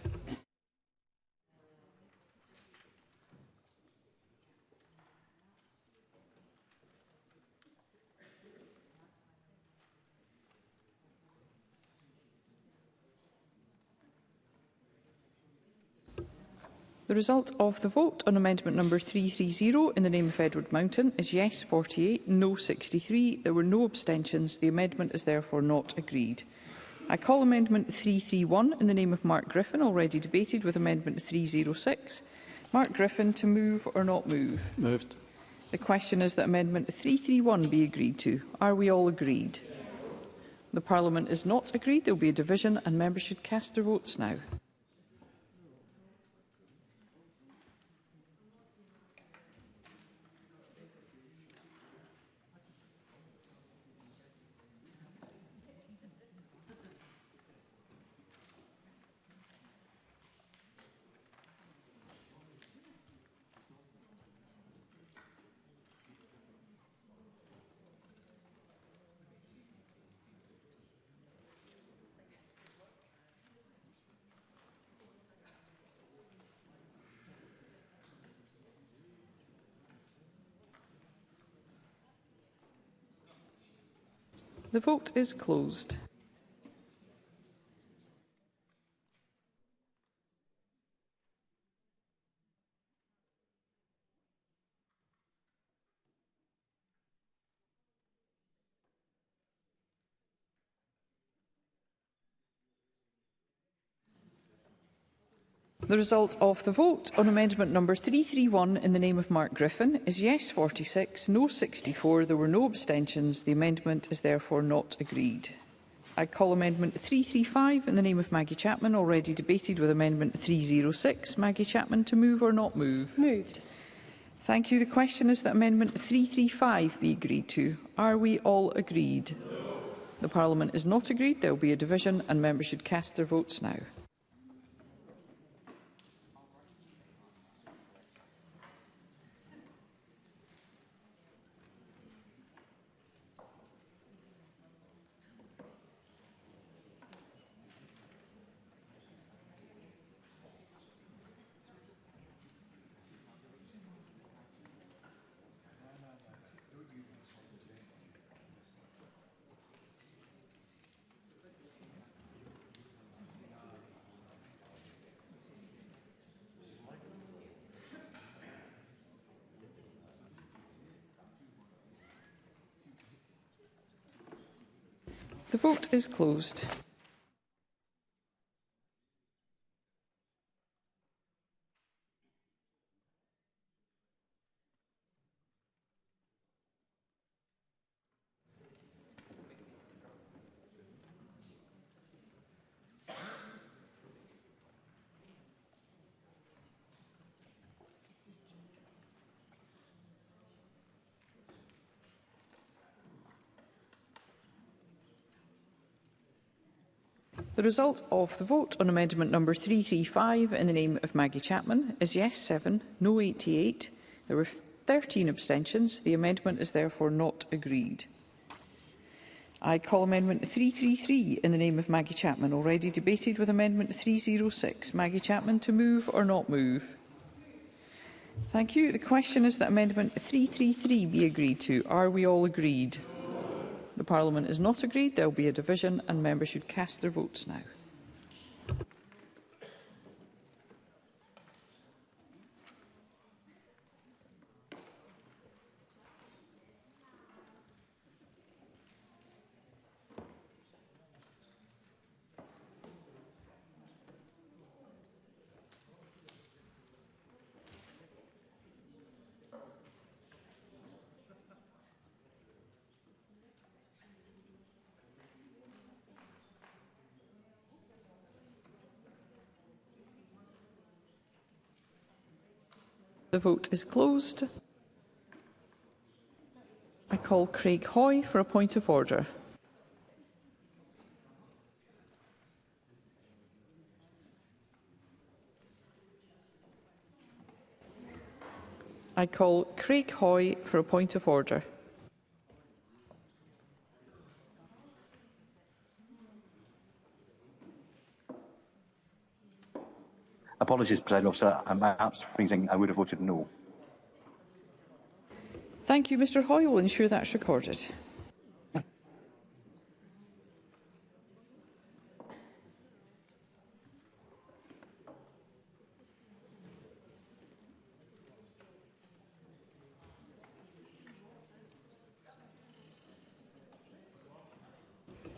The result of the vote on amendment number 330 in the name of Edward Mountain is yes 48, no 63. There were no abstentions. The amendment is therefore not agreed. I call amendment 331 in the name of Mark Griffin, already debated with amendment 306. Mark Griffin, to move or not move? Moved. The question is that amendment 331 be agreed to. Are we all agreed? The Parliament is not agreed. There will be a division and members should cast their votes now. The vote is closed. The result of the vote on amendment number 331 in the name of Mark Griffin is yes 46, no 64. There were no abstentions. The amendment is therefore not agreed. I call amendment 335 in the name of Maggie Chapman, already debated with amendment 306. Maggie Chapman, to move or not move? Moved. Thank you. The question is that amendment 335 be agreed to. Are we all agreed? No. The Parliament is not agreed. There will be a division and members should cast their votes now. The vote is closed. The result of the vote on amendment number 335 in the name of Maggie Chapman is yes 7, no 88. There were 13 abstentions. The amendment is therefore not agreed. I call amendment 333 in the name of Maggie Chapman, already debated with amendment 306. Maggie Chapman, to move or not move? Thank you. The question is that amendment 333 be agreed to. Are we all agreed? The Parliament is not agreed. There will be a division and members should cast their votes now. The vote is closed. I call Craig Hoy for a point of order. I call Craig Hoy for a point of order. Apologies, President Officer. I'm perhaps freezing. I would have voted no. Thank you, Mr Hoy. Will ensure that's recorded.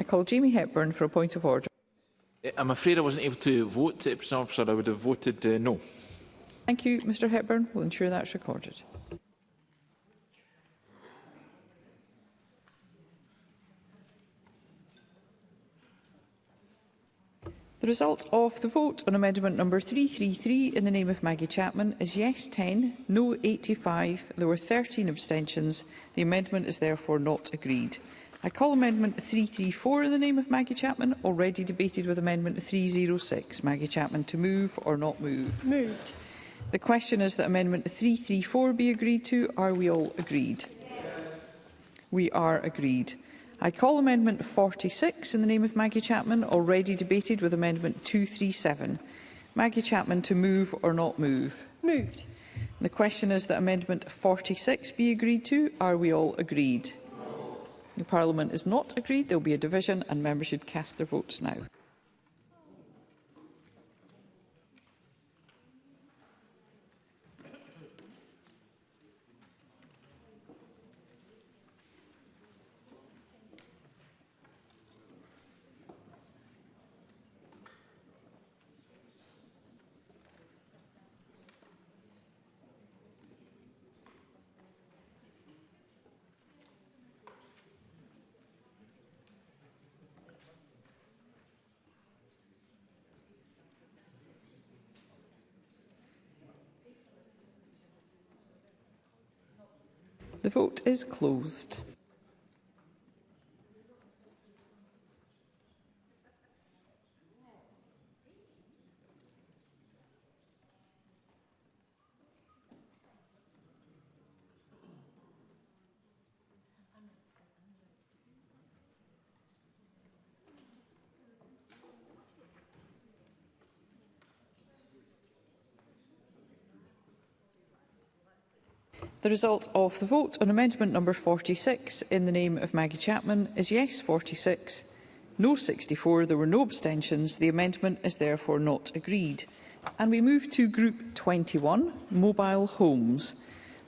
I call Jamie Hepburn for a point of order. I'm afraid I wasn't able to vote, President Officer. I would have voted no. Thank you, Mr Hepburn. We'll ensure that's recorded. The result of the vote on amendment number 333 in the name of Maggie Chapman is yes 10, no 85. There were 13 abstentions. The amendment is therefore not agreed. I call amendment 334 in the name of Maggie Chapman, already debated with amendment 306. Maggie Chapman, to move or not move? Moved. The question is that amendment 334 be agreed to. Are we all agreed? Yes. We are agreed. I call amendment 46 in the name of Maggie Chapman, already debated with amendment 237. Maggie Chapman, to move or not move? Moved. The question is that amendment 46 be agreed to. Are we all agreed? The Parliament is not agreed. There will be a division and members should cast their votes now. The vote is closed. The result of the vote on amendment number 46 in the name of Maggie Chapman is yes 46, no 64. There were no abstentions. The amendment is therefore not agreed. And we move to Group 21, Mobile Homes.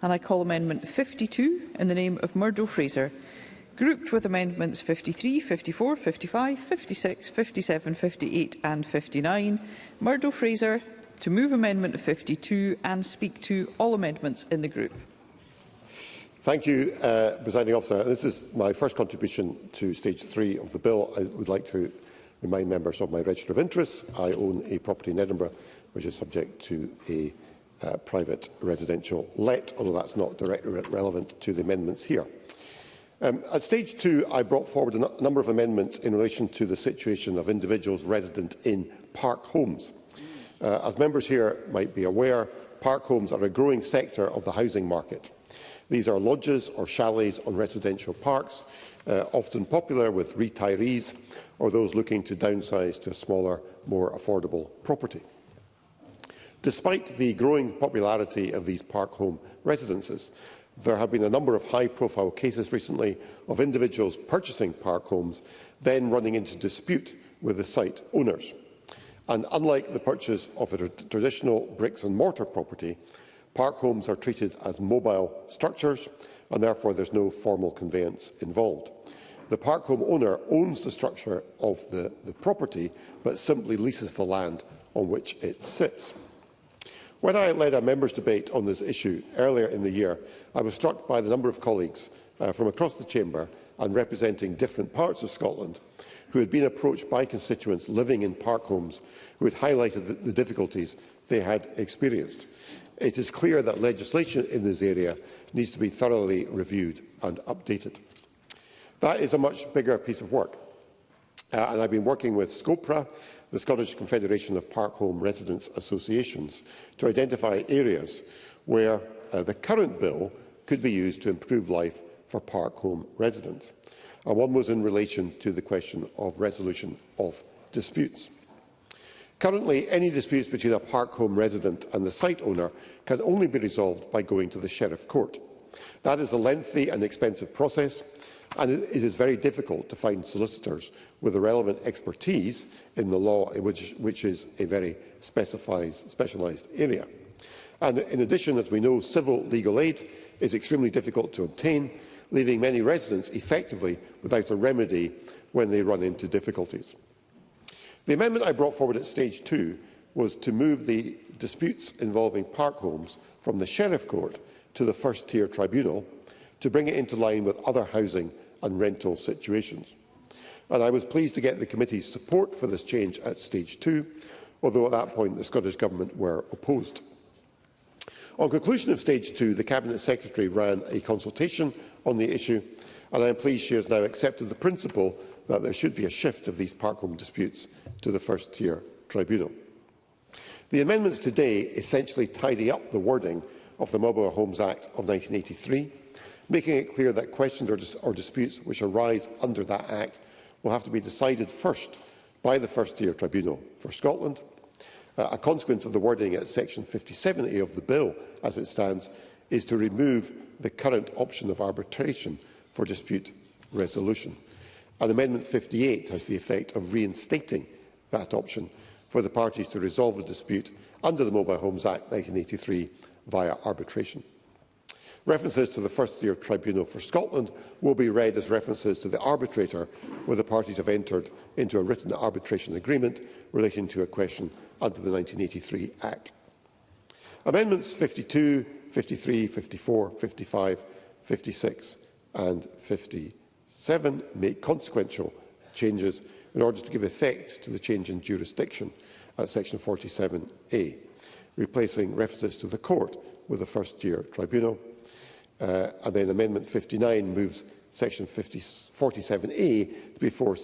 And I call Amendment 52 in the name of Murdo Fraser, grouped with Amendments 53, 54, 55, 56, 57, 58 and 59. Murdo Fraser to move Amendment 52 and speak to all amendments in the group. Thank you, Presiding Officer. This is my first contribution to Stage 3 of the bill. I would like to remind members of my register of interests. I own a property in Edinburgh which is subject to a private residential let, although that's not directly relevant to the amendments here. At Stage 2, I brought forward a number of amendments in relation to the situation of individuals resident in park homes. As members here might be aware, park homes are a growing sector of the housing market. These are lodges or chalets on residential parks, often popular with retirees or those looking to downsize to a smaller, more affordable property. Despite the growing popularity of these park home residences, there have been a number of high-profile cases recently of individuals purchasing park homes, then running into dispute with the site owners. And unlike the purchase of a traditional bricks-and-mortar property, park homes are treated as mobile structures, and therefore there is no formal conveyance involved. The park home owner owns the structure of the property, but simply leases the land on which it sits. When I led a members' debate on this issue earlier in the year, I was struck by the number of colleagues from across the chamber and representing different parts of Scotland who had been approached by constituents living in park homes who had highlighted the difficulties they had experienced. It is clear that legislation in this area needs to be thoroughly reviewed and updated. That is a much bigger piece of work, and I've been working with SCOPRA, the Scottish Confederation of Park Home Residents Associations, to identify areas where the current bill could be used to improve life for park home residents. And one was in relation to the question of resolution of disputes. Currently, any disputes between a park home resident and the site owner can only be resolved by going to the Sheriff Court. That is a lengthy and expensive process, and it is very difficult to find solicitors with the relevant expertise in the law, which is a very specialised area. And in addition, as we know, civil legal aid is extremely difficult to obtain, leaving many residents effectively without a remedy when they run into difficulties. The amendment I brought forward at Stage 2 was to move the disputes involving park homes from the Sheriff Court to the first-tier tribunal to bring it into line with other housing and rental situations. And I was pleased to get the committee's support for this change at Stage 2, although at that point the Scottish Government were opposed. On conclusion of Stage 2, the Cabinet Secretary ran a consultation on the issue, and I am pleased she has now accepted the principle that there should be a shift of these park home disputes to the first-tier tribunal. The amendments today essentially tidy up the wording of the Mobile Homes Act of 1983, making it clear that questions or disputes which arise under that Act will have to be decided first by the first-tier tribunal for Scotland. A consequence of the wording at Section 57A of the bill, as it stands, is to remove the current option of arbitration for dispute resolution. And Amendment 58 has the effect of reinstating that option for the parties to resolve the dispute under the Mobile Homes Act 1983 via arbitration. References to the first-tier tribunal for Scotland will be read as references to the arbitrator where the parties have entered into a written arbitration agreement relating to a question under the 1983 Act. Amendments 52, 53, 54, 55, 56 and 57 make consequential changes in order to give effect to the change in jurisdiction at section 47A, replacing references to the court with the first-tier tribunal. And then Amendment 59 moves section 47A to be before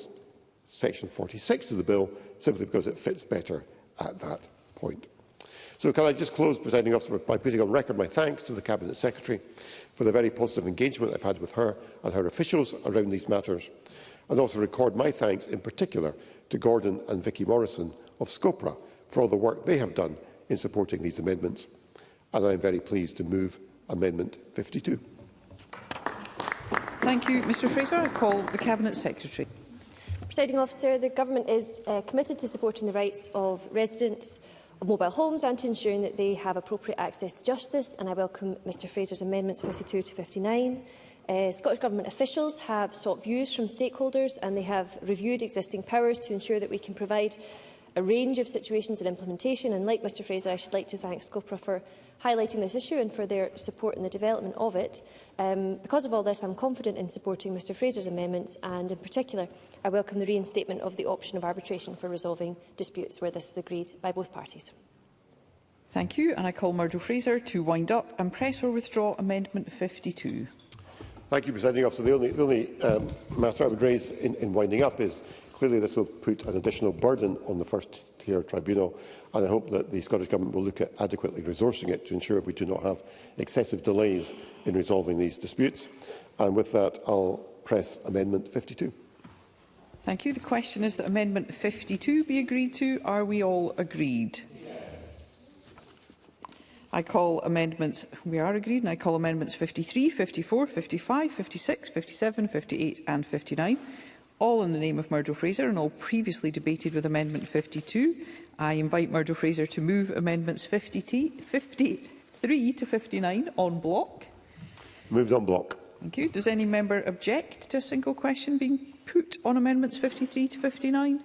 section 46 of the bill, simply because it fits better at that point. So can I just close, Presiding Officer, by putting on record my thanks to the Cabinet Secretary for the very positive engagement I've had with her and her officials around these matters, and also record my thanks in particular to Gordon and Vicky Morrison of Scopra for all the work they have done in supporting these amendments. And I am very pleased to move Amendment 52. Thank you, Mr Fraser. I call the Cabinet Secretary. Presiding Officer, the Government is committed to supporting the rights of residents of mobile homes and to ensuring that they have appropriate access to justice, and I welcome Mr Fraser's amendments 52 to 59. Scottish Government officials have sought views from stakeholders and they have reviewed existing powers to ensure that we can provide a range of situations and implementation, and like Mr Fraser, I should like to thank Scopra for highlighting this issue and for their support in the development of it. Because of all this, I am confident in supporting Mr Fraser's amendments, and in particular I welcome the reinstatement of the option of arbitration for resolving disputes where this is agreed by both parties. Thank you, and I call Murdo Fraser to wind up and press or withdraw Amendment 52. Thank you, Presiding Officer. The only matter I would raise in winding up is clearly this will put an additional burden on the first-tier tribunal, and I hope that the Scottish Government will look at adequately resourcing it to ensure we do not have excessive delays in resolving these disputes. And with that, I'll press Amendment 52. Thank you. The question is that Amendment 52 be agreed to. Are we all agreed? I call amendments, we are agreed, and I call amendments 53, 54, 55, 56, 57, 58 and 59, all in the name of Murdo Fraser and all previously debated with Amendment 52. I invite Murdo Fraser to move amendments 53 to 59 en bloc. Moved en bloc. Thank you. Does any member object to a single question being put on amendments 53 to 59?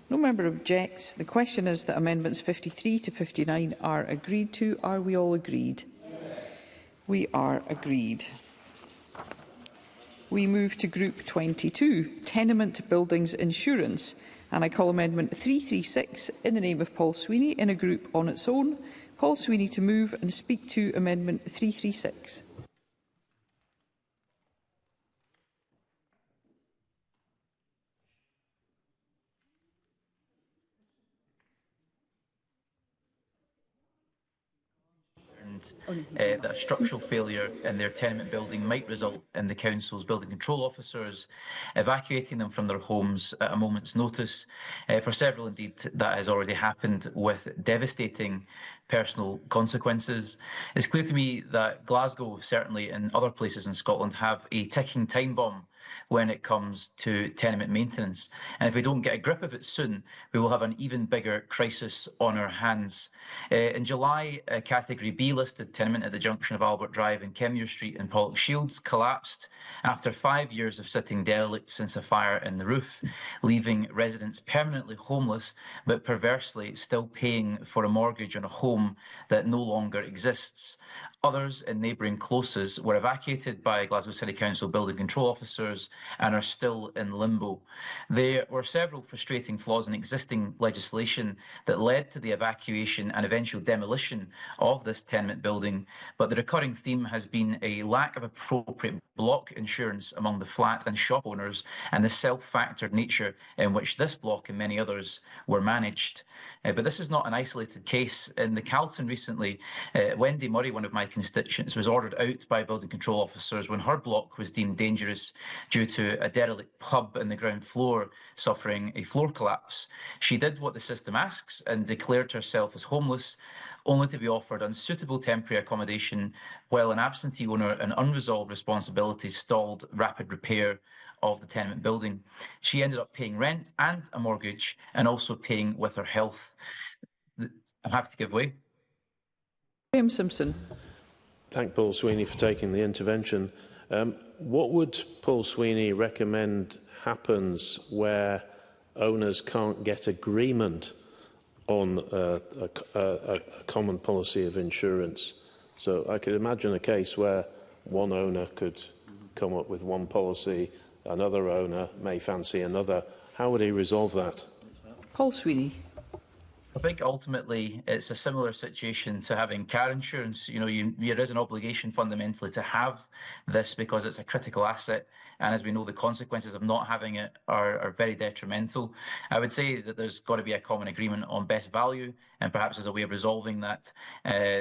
No member objects. The question is that amendments 53 to 59 are agreed to. Are we all agreed? Yes. We are agreed. We move to Group 22, Tenement Buildings Insurance, and I call Amendment 336 in the name of Paul Sweeney in a group on its own. Paul Sweeney to move and speak to Amendment 336. That a structural failure in their tenement building might result in the Council's building control officers evacuating them from their homes at a moment's notice. For several, indeed, that has already happened with devastating personal consequences. It's clear to me that Glasgow, certainly in other places in Scotland, have a ticking time bomb when it comes to tenement maintenance. And if we don't get a grip of it soon, we will have an even bigger crisis on our hands. In July, a Category B listed tenement at the junction of Albert Drive and Kenmure Street in Pollokshields collapsed after 5 years of sitting derelict since a fire in the roof, leaving residents permanently homeless, but perversely still paying for a mortgage on a home that no longer exists. Others in neighbouring closes were evacuated by Glasgow City Council building control officers and are still in limbo. There were several frustrating flaws in existing legislation that led to the evacuation and eventual demolition of this tenement building, but the recurring theme has been a lack of appropriate block insurance among the flat and shop owners and the self-factored nature in which this block and many others were managed. But this is not an isolated case. In the Calton recently, Wendy Murray, one of my constituents, was ordered out by building control officers when her block was deemed dangerous due to a derelict pub in the ground floor suffering a floor collapse. She did what the system asks and declared herself as homeless, only to be offered unsuitable temporary accommodation while an absentee owner and unresolved responsibilities stalled rapid repair of the tenement building. She ended up paying rent and a mortgage, and also paying with her health. I'm happy to give way. Graham Simpson. Thank Paul Sweeney for taking the intervention. What would Paul Sweeney recommend happens where owners can't get agreement on a common policy of insurance? So I could imagine a case where one owner could come up with one policy, another owner may fancy another. How would he resolve that? Paul Sweeney. I think ultimately it's a similar situation to having car insurance. You know, there is an obligation fundamentally to have this because it's a critical asset. And as we know, the consequences of not having it are very detrimental. I would say that there's got to be a common agreement on best value, and perhaps as a way of resolving that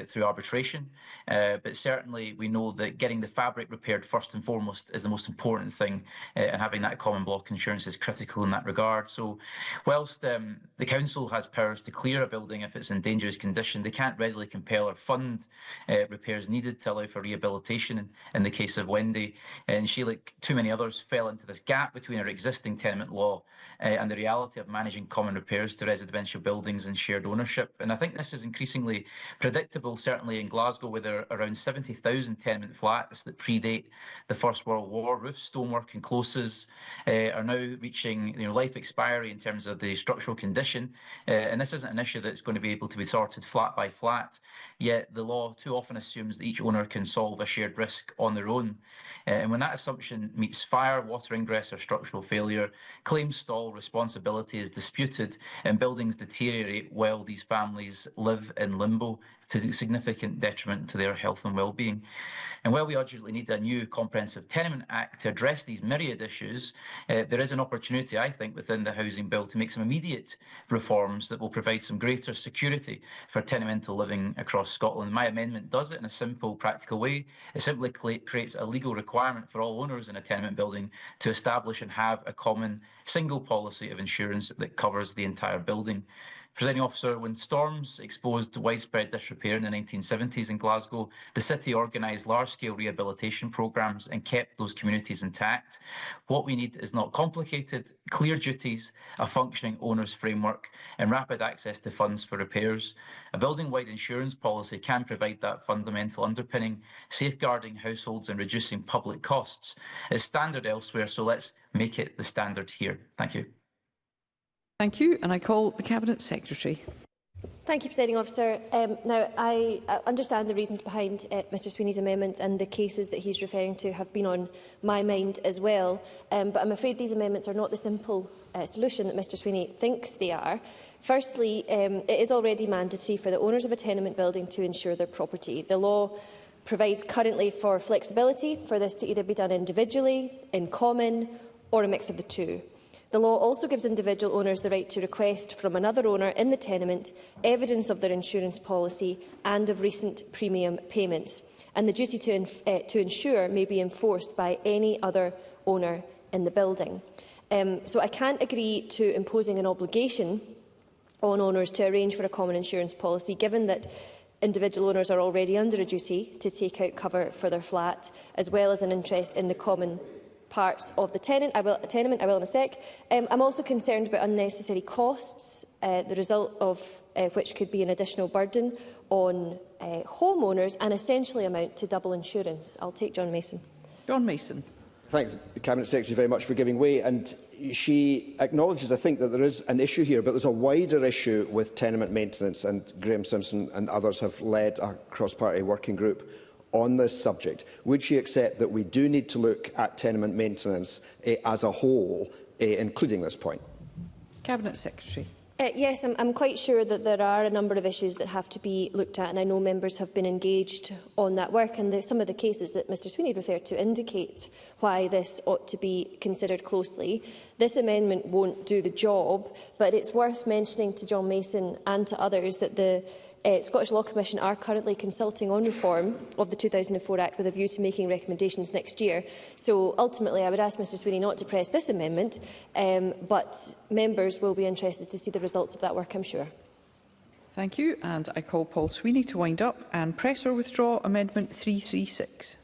through arbitration. But certainly we know that getting the fabric repaired first and foremost is the most important thing, and having that common block insurance is critical in that regard. So whilst the council has powers to clear a building if it's in dangerous condition, they can't readily compel or fund repairs needed to allow for rehabilitation. In the case of Wendy and she, like too many others, fell into this gap between our existing tenement law and the reality of managing common repairs to residential buildings and shared ownership. And I think this is increasingly predictable, certainly in Glasgow, where there are around 70,000 tenement flats that predate the First World War. Roofs, stonework and closes are now reaching life expiry in terms of the structural condition. And this isn't an issue that's going to be able to be sorted flat by flat, yet the law too often assumes that each owner can solve a shared risk on their own. And when that assumption meets fire, water ingress or structural failure, claims stall, responsibility is disputed and buildings deteriorate while these families live in limbo, to significant detriment to their health and well-being. And while we urgently need a new Comprehensive Tenement Act to address these myriad issues, there is an opportunity, I think, within the Housing Bill to make some immediate reforms that will provide some greater security for tenemental living across Scotland. My amendment does it in a simple, practical way. It simply creates a legal requirement for all owners in a tenement building to establish and have a common single policy of insurance that covers the entire building. Presiding Officer, when storms exposed widespread disrepair in the 1970s in Glasgow, the city organised large-scale rehabilitation programmes and kept those communities intact. What we need is not complicated, clear duties, a functioning owners framework and rapid access to funds for repairs. A building-wide insurance policy can provide that fundamental underpinning, safeguarding households and reducing public costs. It's standard elsewhere, so let's make it the standard here. Thank you. Thank you, and I call the Cabinet Secretary. Thank you, Presiding Officer. Now, I understand the reasons behind Mr Sweeney's amendment, and the cases that he's referring to have been on my mind as well. But I'm afraid these amendments are not the simple solution that Mr Sweeney thinks they are. Firstly, it is already mandatory for the owners of a tenement building to insure their property. The law provides currently for flexibility for this to either be done individually, in common, or a mix of the two. The law also gives individual owners the right to request from another owner in the tenement evidence of their insurance policy and of recent premium payments, and the duty to insure may be enforced by any other owner in the building. So I can't agree to imposing an obligation on owners to arrange for a common insurance policy, given that individual owners are already under a duty to take out cover for their flat, as well as an interest in the common parts of the tenement. I will in a sec. I'm also concerned about unnecessary costs, the result of which could be an additional burden on homeowners and essentially amount to double insurance. I'll take John Mason. John Mason. Thanks, the Cabinet Secretary, very much for giving way. And she acknowledges, I think, that there is an issue here, but there's a wider issue with tenement maintenance, and Graham Simpson and others have led a cross-party working group on this subject. Would she accept that we do need to look at tenement maintenance as a whole, including this point? Cabinet Secretary. Yes, I'm quite sure that there are a number of issues that have to be looked at, and I know members have been engaged on that work, and some of the cases that Mr Sweeney referred to indicate why this ought to be considered closely. This amendment won't do the job, but it's worth mentioning to John Mason and to others that the Scottish Law Commission are currently consulting on reform of the 2004 Act with a view to making recommendations next year. So ultimately I would ask Mr Sweeney not to press this amendment, but members will be interested to see the results of that work, I'm sure. Thank you, and I call Paul Sweeney to wind up and press or withdraw Amendment 336.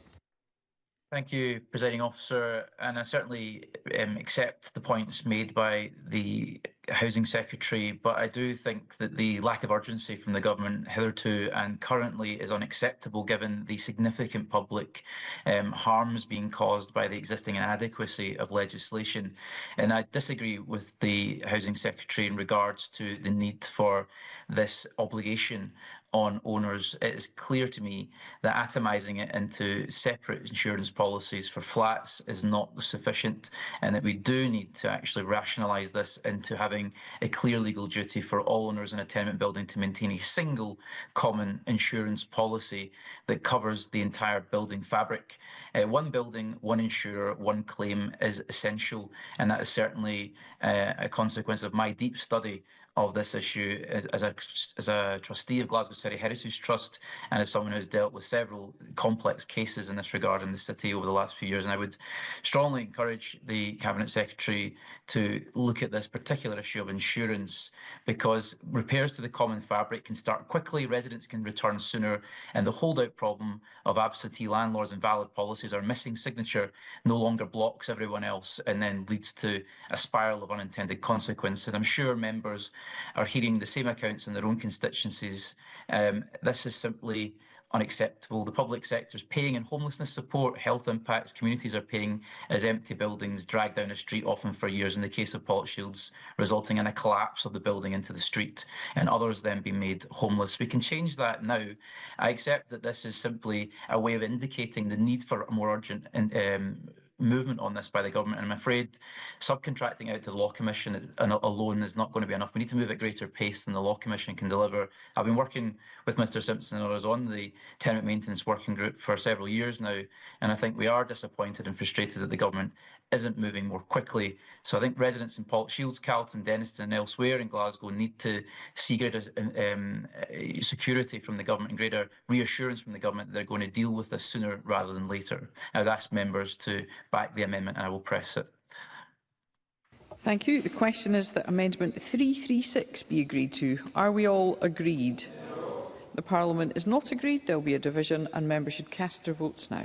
Thank you, Presiding Officer, and I certainly accept the points made by the Housing Secretary, but I do think that the lack of urgency from the Government hitherto and currently is unacceptable given the significant public harms being caused by the existing inadequacy of legislation. And I disagree with the Housing Secretary in regards to the need for this obligation on owners. It is clear to me that atomising it into separate insurance policies for flats is not sufficient, and that we do need to actually rationalise this into having a clear legal duty for all owners in a tenement building to maintain a single common insurance policy that covers the entire building fabric. One building, one insurer, one claim is essential, and that is certainly a consequence of my deep study of this issue as a trustee of Glasgow City Heritage Trust and as someone who has dealt with several complex cases in this regard in the city over the last few years. And I would strongly encourage the Cabinet Secretary to look at this particular issue of insurance, because repairs to the common fabric can start quickly, residents can return sooner, and the holdout problem of absentee landlords and valid policies or missing signature no longer blocks everyone else and then leads to a spiral of unintended consequences. I'm sure members are hearing the same accounts in their own constituencies. This is simply unacceptable. The public sector is paying in homelessness support, health impacts, communities are paying as empty buildings drag down a street, often for years, in the case of Pollokshields, resulting in a collapse of the building into the street and others then being made homeless. We can change that now. I accept that this is simply a way of indicating the need for a more urgent movement on this by the government, and I'm afraid subcontracting out to the Law Commission alone is not going to be enough. We need to move at greater pace than the Law Commission can deliver. I've been working with Mr Simpson and others on the Tenement Maintenance Working Group for several years now, and I think we are disappointed and frustrated that the government isn't moving more quickly. So I think residents in Pollokshields, Carlton, Denniston and elsewhere in Glasgow need to see greater security from the government and greater reassurance from the government that they're going to deal with this sooner rather than later. I would ask members to back the amendment and I will press it. Thank you. The question is that Amendment 336 be agreed to. Are we all agreed? No. The Parliament is not agreed. There will be a division and members should cast their votes now.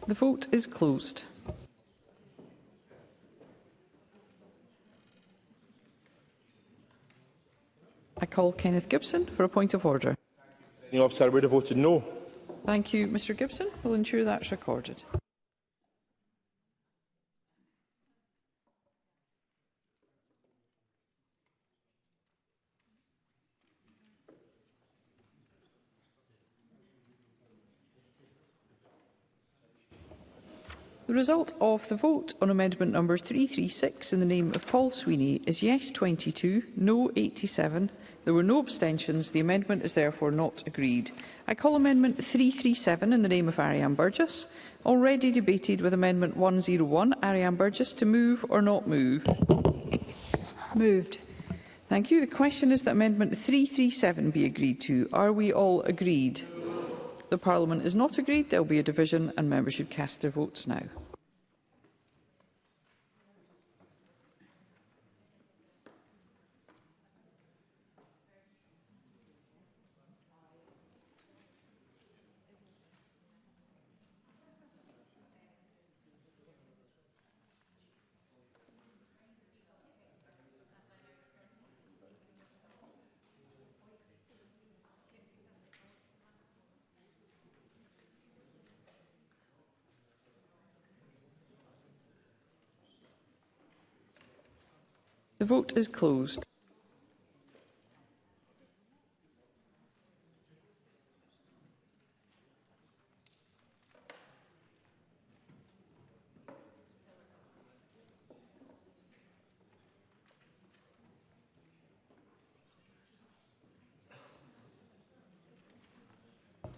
The vote is closed. I call Kenneth Gibson for a point of order. The officer would have voted no. Thank you, Mr Gibson. We'll ensure that's recorded. The result of the vote on amendment number 336 in the name of Paul Sweeney is yes 22, no 87. There were no abstentions. The amendment is therefore not agreed. I call amendment 337 in the name of Ariane Burgess, already debated with amendment 101. Ariane Burgess, to move or not move? Moved. Thank you. The question is that amendment 337 be agreed to. Are we all agreed? The Parliament is not agreed. There will be a division and members should cast their votes now. The vote is closed.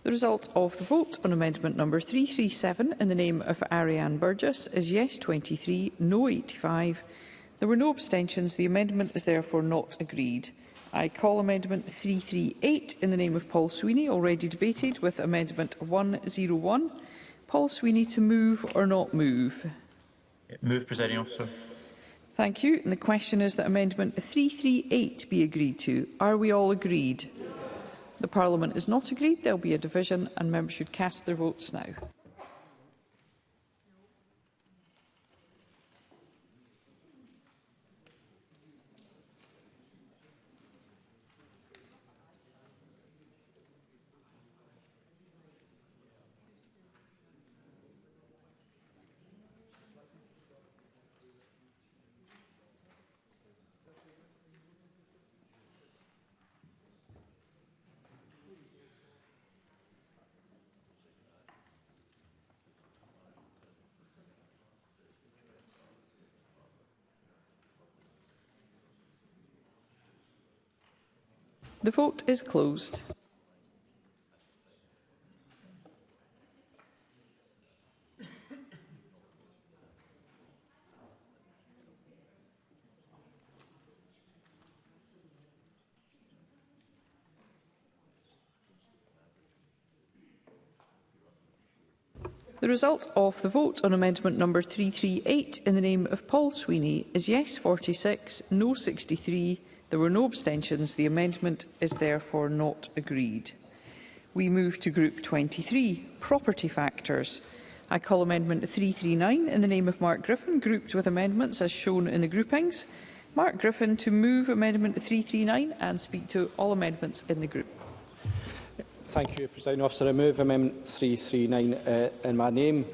The result of the vote on amendment number 337 in the name of Ariane Burgess is yes 23, no 85. There were no abstentions. The amendment is therefore not agreed. I call amendment 338 in the name of Paul Sweeney, already debated, with amendment 101. Paul Sweeney, to move or not move? Move, Presiding Officer. Thank you. And the question is that amendment 338 be agreed to. Are we all agreed? The Parliament is not agreed. There will be a division and members should cast their votes now. The vote is closed. The result of the vote on amendment number 338 in the name of Paul Sweeney is yes 46, no 63. There were no abstentions. The amendment is therefore not agreed. We move to Group 23, Property Factors. I call amendment 339 in the name of Mark Griffin, grouped with amendments as shown in the groupings. Mark Griffin to move amendment 339 and speak to all amendments in the group. Thank you, Presiding Officer. I move Amendment 339 in my name.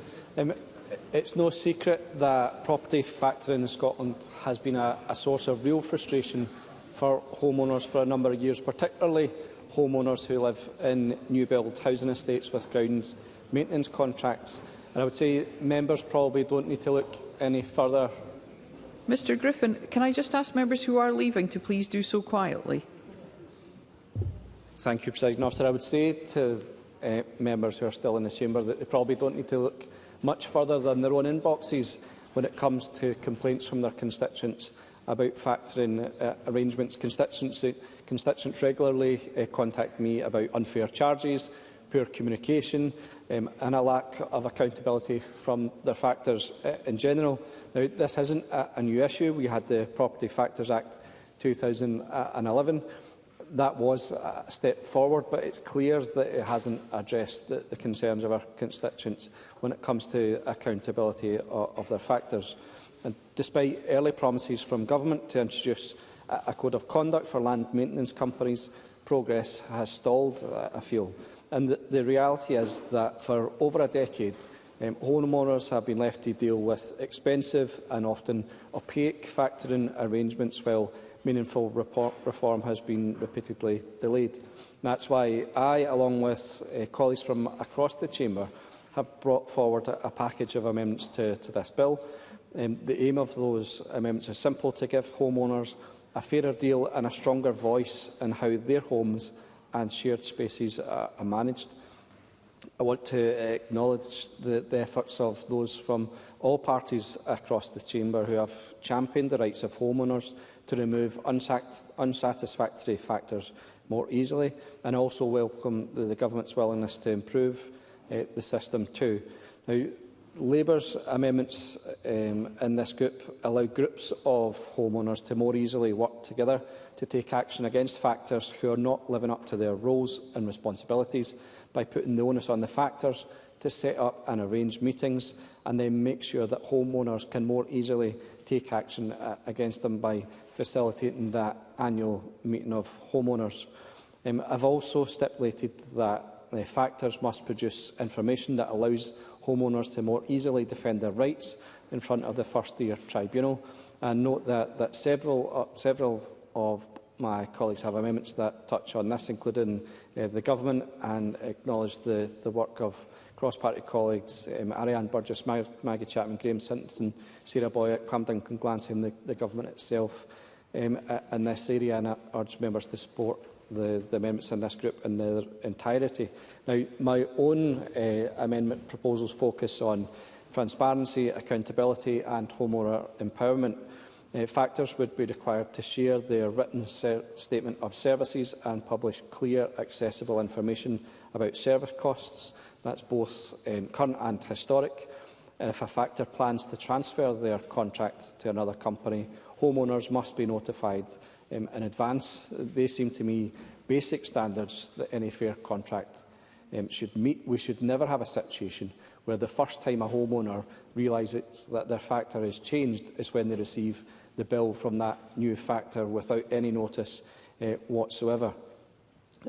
It's no secret that property factoring in Scotland has been a source of real frustration for homeowners for a number of years, particularly homeowners who live in new build housing estates with grounds maintenance contracts. And I would say members probably don't need to look any further. Mr Griffin, can I just ask members who are leaving to please do so quietly? Thank you, Presiding Officer. I would say to members who are still in the chamber that they probably don't need to look much further than their own inboxes when it comes to complaints from their constituents about factoring arrangements. Constituents regularly contact me about unfair charges, poor communication and a lack of accountability from their factors in general. Now, this isn't a new issue. We had the Property Factors Act 2011. That was a step forward, but it's clear that it hasn't addressed the concerns of our constituents when it comes to accountability of their factors. And despite early promises from government to introduce a code of conduct for land maintenance companies, progress has stalled, I feel. And the reality is that for over a decade, homeowners have been left to deal with expensive and often opaque factoring arrangements, while meaningful reform has been repeatedly delayed. That's why I, along with colleagues from across the chamber, have brought forward a package of amendments to this bill. The aim of those amendments is simple: to give homeowners a fairer deal and a stronger voice in how their homes and shared spaces are managed. I want to acknowledge the efforts of those from all parties across the chamber who have championed the rights of homeowners to remove unsatisfactory factors more easily, and also welcome the government's willingness to improve the system too. Now, Labour's amendments in this group allow groups of homeowners to more easily work together to take action against factors who are not living up to their roles and responsibilities, by putting the onus on the factors to set up and arrange meetings, and then make sure that homeowners can more easily take action against them by facilitating that annual meeting of homeowners. I've also stipulated that factors must produce information that allows homeowners to more easily defend their rights in front of the first-tier tribunal. and note that several of my colleagues have amendments that touch on this, including the Government, and acknowledge the work of cross-party colleagues Ariane Burgess, Maggie Chapman, Graham Simpson, Sarah Boyack, Pam Duncan-Glancy and the Government itself in this area, and I urge members to support the amendments in this group in their entirety. Now, my own amendment proposals focus on transparency, accountability and homeowner empowerment. Factors would be required to share their written statement of services and publish clear, accessible information about service costs. That's both current and historic. And if a factor plans to transfer their contract to another company, homeowners must be notified in advance. They seem to me basic standards that any fair contract should meet. We should never have a situation where the first time a homeowner realises that their factor is changed is when they receive the bill from that new factor without any notice whatsoever.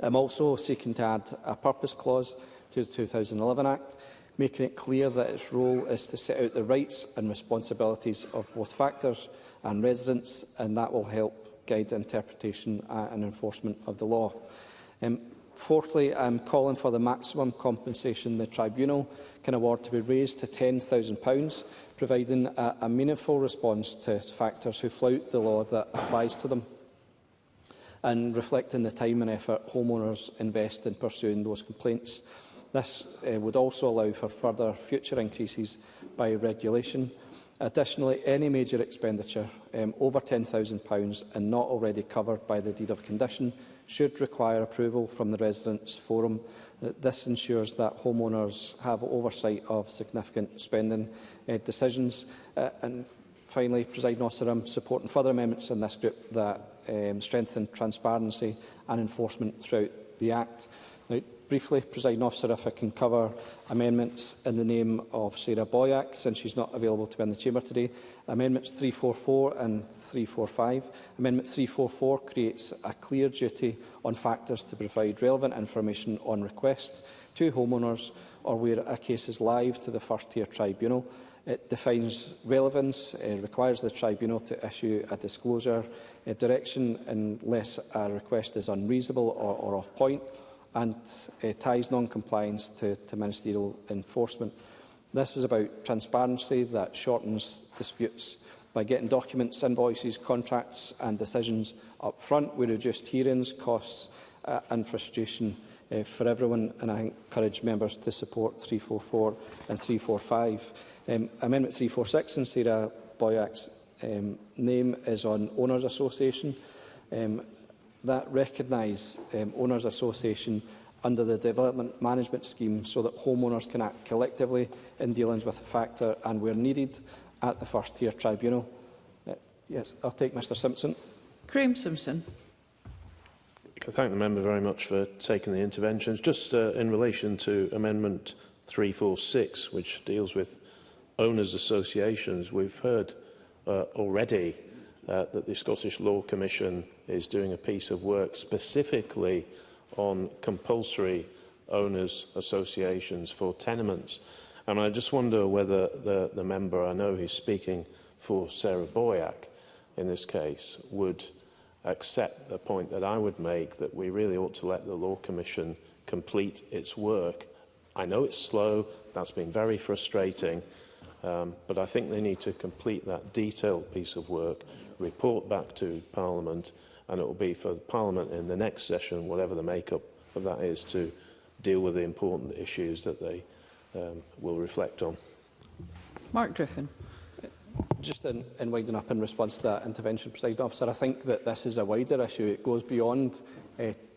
I'm also seeking to add a purpose clause to the 2011 Act, making it clear that its role is to set out the rights and responsibilities of both factors and residents, and that will help guide interpretation and enforcement of the law. Fourthly, I'm calling for the maximum compensation the Tribunal can award to be raised to £10,000, providing a meaningful response to factors who flout the law that applies to them, and reflecting the time and effort homeowners invest in pursuing those complaints. This would also allow for further future increases by regulation. Additionally, any major expenditure over £10,000 and not already covered by the deed of condition should require approval from the Residents' Forum. This ensures that homeowners have oversight of significant spending decisions. And finally, Presiding Officer, I'm supporting further amendments in this group that strengthen transparency and enforcement throughout the Act. Now, briefly, Presiding Officer, if I can cover amendments in the name of Sarah Boyack, since she's not available to be in the chamber today. Amendments 344 and 345. Amendment 344 creates a clear duty on factors to provide relevant information on request to homeowners or where a case is live to the first-tier tribunal. It defines relevance, requires the tribunal to issue a disclosure direction unless a request is unreasonable or off-point, and ties non-compliance to ministerial enforcement. This is about transparency that shortens disputes. By getting documents, invoices, contracts and decisions up front, we reduced hearings, costs and frustration for everyone, and I encourage members to support 344 and 345. Amendment 346 in Sarah Boyack's name is on Owners Association. That recognise Owners Association under the Development Management Scheme so that homeowners can act collectively in dealings with a factor and, where needed, at the first-tier tribunal. Yes, I'll take Mr Simpson. Graham Simpson. I thank the member very much for taking the interventions. Just in relation to Amendment 346, which deals with owners' associations, we've heard already that the Scottish Law Commission is doing a piece of work specifically on compulsory owners' associations for tenements. And I just wonder whether the member, I know he's speaking for Sarah Boyack in this case, would accept the point that I would make, that we really ought to let the Law Commission complete its work. I know it's slow, that's been very frustrating, but I think they need to complete that detailed piece of work, report back to Parliament, and it will be for Parliament in the next session, whatever the makeup of that is, to deal with the important issues that they will reflect on. Mark Griffin. Just in winding up in response to that intervention, Presiding Officer, I think that this is a wider issue. It goes beyond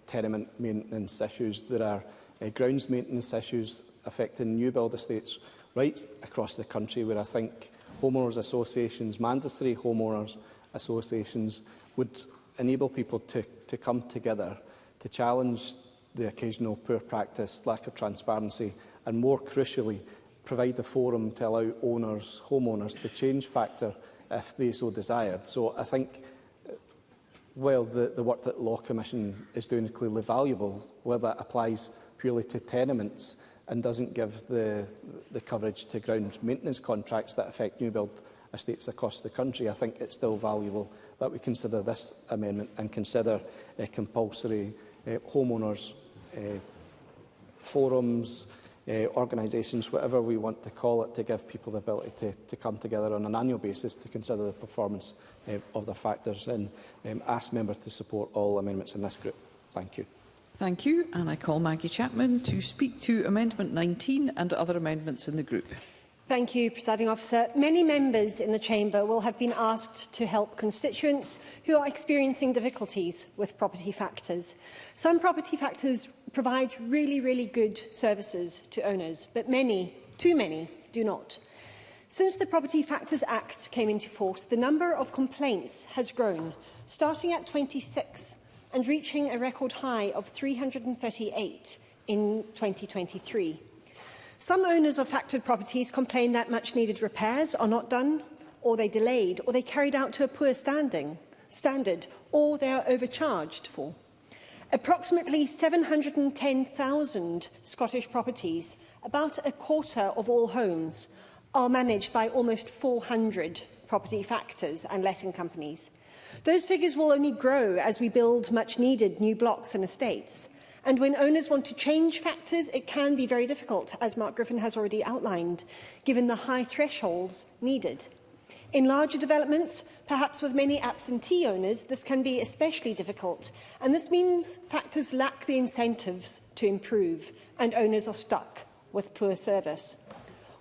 tenement maintenance issues. There are grounds maintenance issues affecting new build estates right across the country, where I think homeowners associations, mandatory homeowners associations, would enable people to come together to challenge the occasional poor practice, lack of transparency, and more crucially, provide a forum to allow owners, homeowners, to change factor if they so desired. So I think, while the work that the Law Commission is doing is clearly valuable, whether that applies purely to tenements and doesn't give the coverage to ground maintenance contracts that affect new build estates across the country, I think it's still valuable that we consider this amendment and consider compulsory homeowners forums, organisations, whatever we want to call it, to give people the ability to come together on an annual basis to consider the performance of the factors, and ask members to support all amendments in this group. Thank you. Thank you. And I call Maggie Chapman to speak to Amendment 19 and other amendments in the group. Thank you, Presiding Officer. Many members in the Chamber will have been asked to help constituents who are experiencing difficulties with property factors. Some property factors provide really good services to owners, but many, too many, do not. Since the Property Factors Act came into force, the number of complaints has grown, starting at 26 and reaching a record high of 338 in 2023. Some owners of factored properties complain that much-needed repairs are not done, or they delayed, or they carried out to a poor standard, or they are overcharged for. Approximately 710,000 Scottish properties, about a quarter of all homes, are managed by almost 400 property factors and letting companies. Those figures will only grow as we build much-needed new blocks and estates. And when owners want to change factors, it can be very difficult, as Mark Griffin has already outlined, given the high thresholds needed. In larger developments, perhaps with many absentee owners, this can be especially difficult, and this means factors lack the incentives to improve, and owners are stuck with poor service.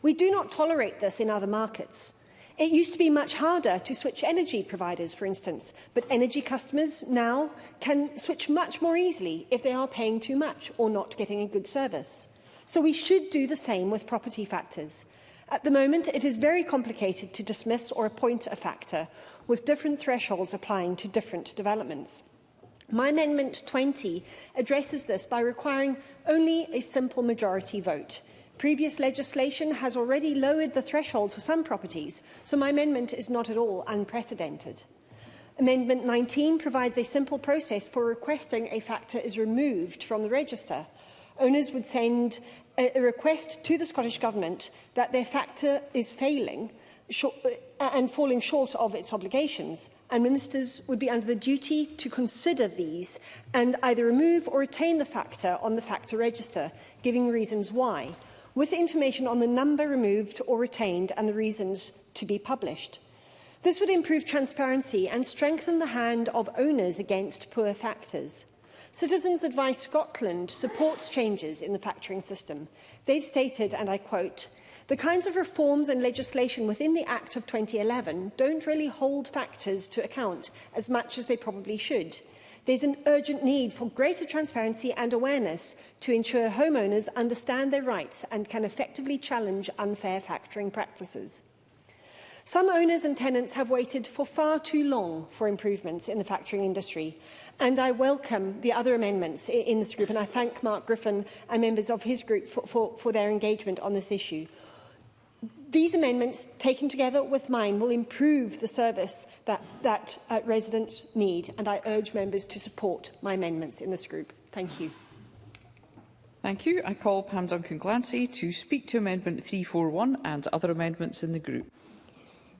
We do not tolerate this in other markets. It used to be much harder to switch energy providers, for instance, but energy customers now can switch much more easily if they are paying too much or not getting a good service. So we should do the same with property factors. At the moment, it is very complicated to dismiss or appoint a factor, with different thresholds applying to different developments. My Amendment 20 addresses this by requiring only a simple majority vote. Previous legislation has already lowered the threshold for some properties, so my amendment is not at all unprecedented. Amendment 19 provides a simple process for requesting a factor is removed from the register. Owners would send a request to the Scottish Government that their factor is failing and falling short of its obligations, and ministers would be under the duty to consider these and either remove or retain the factor on the factor register, giving reasons why, with information on the number removed or retained and the reasons to be published. This would improve transparency and strengthen the hand of owners against poor factors. Citizens Advice Scotland supports changes in the factoring system. They've stated, and I quote, "The kinds of reforms and legislation within the Act of 2011 don't really hold factors to account as much as they probably should. There's an urgent need for greater transparency and awareness to ensure homeowners understand their rights and can effectively challenge unfair factoring practices." Some owners and tenants have waited for far too long for improvements in the factoring industry, and I welcome the other amendments in this group, and I thank Mark Griffin and members of his group for their engagement on this issue. These amendments, taken together with mine, will improve the service that residents need, and I urge members to support my amendments in this group. Thank you. Thank you. I call Pam Duncan-Glancy to speak to Amendment 341 and other amendments in the group.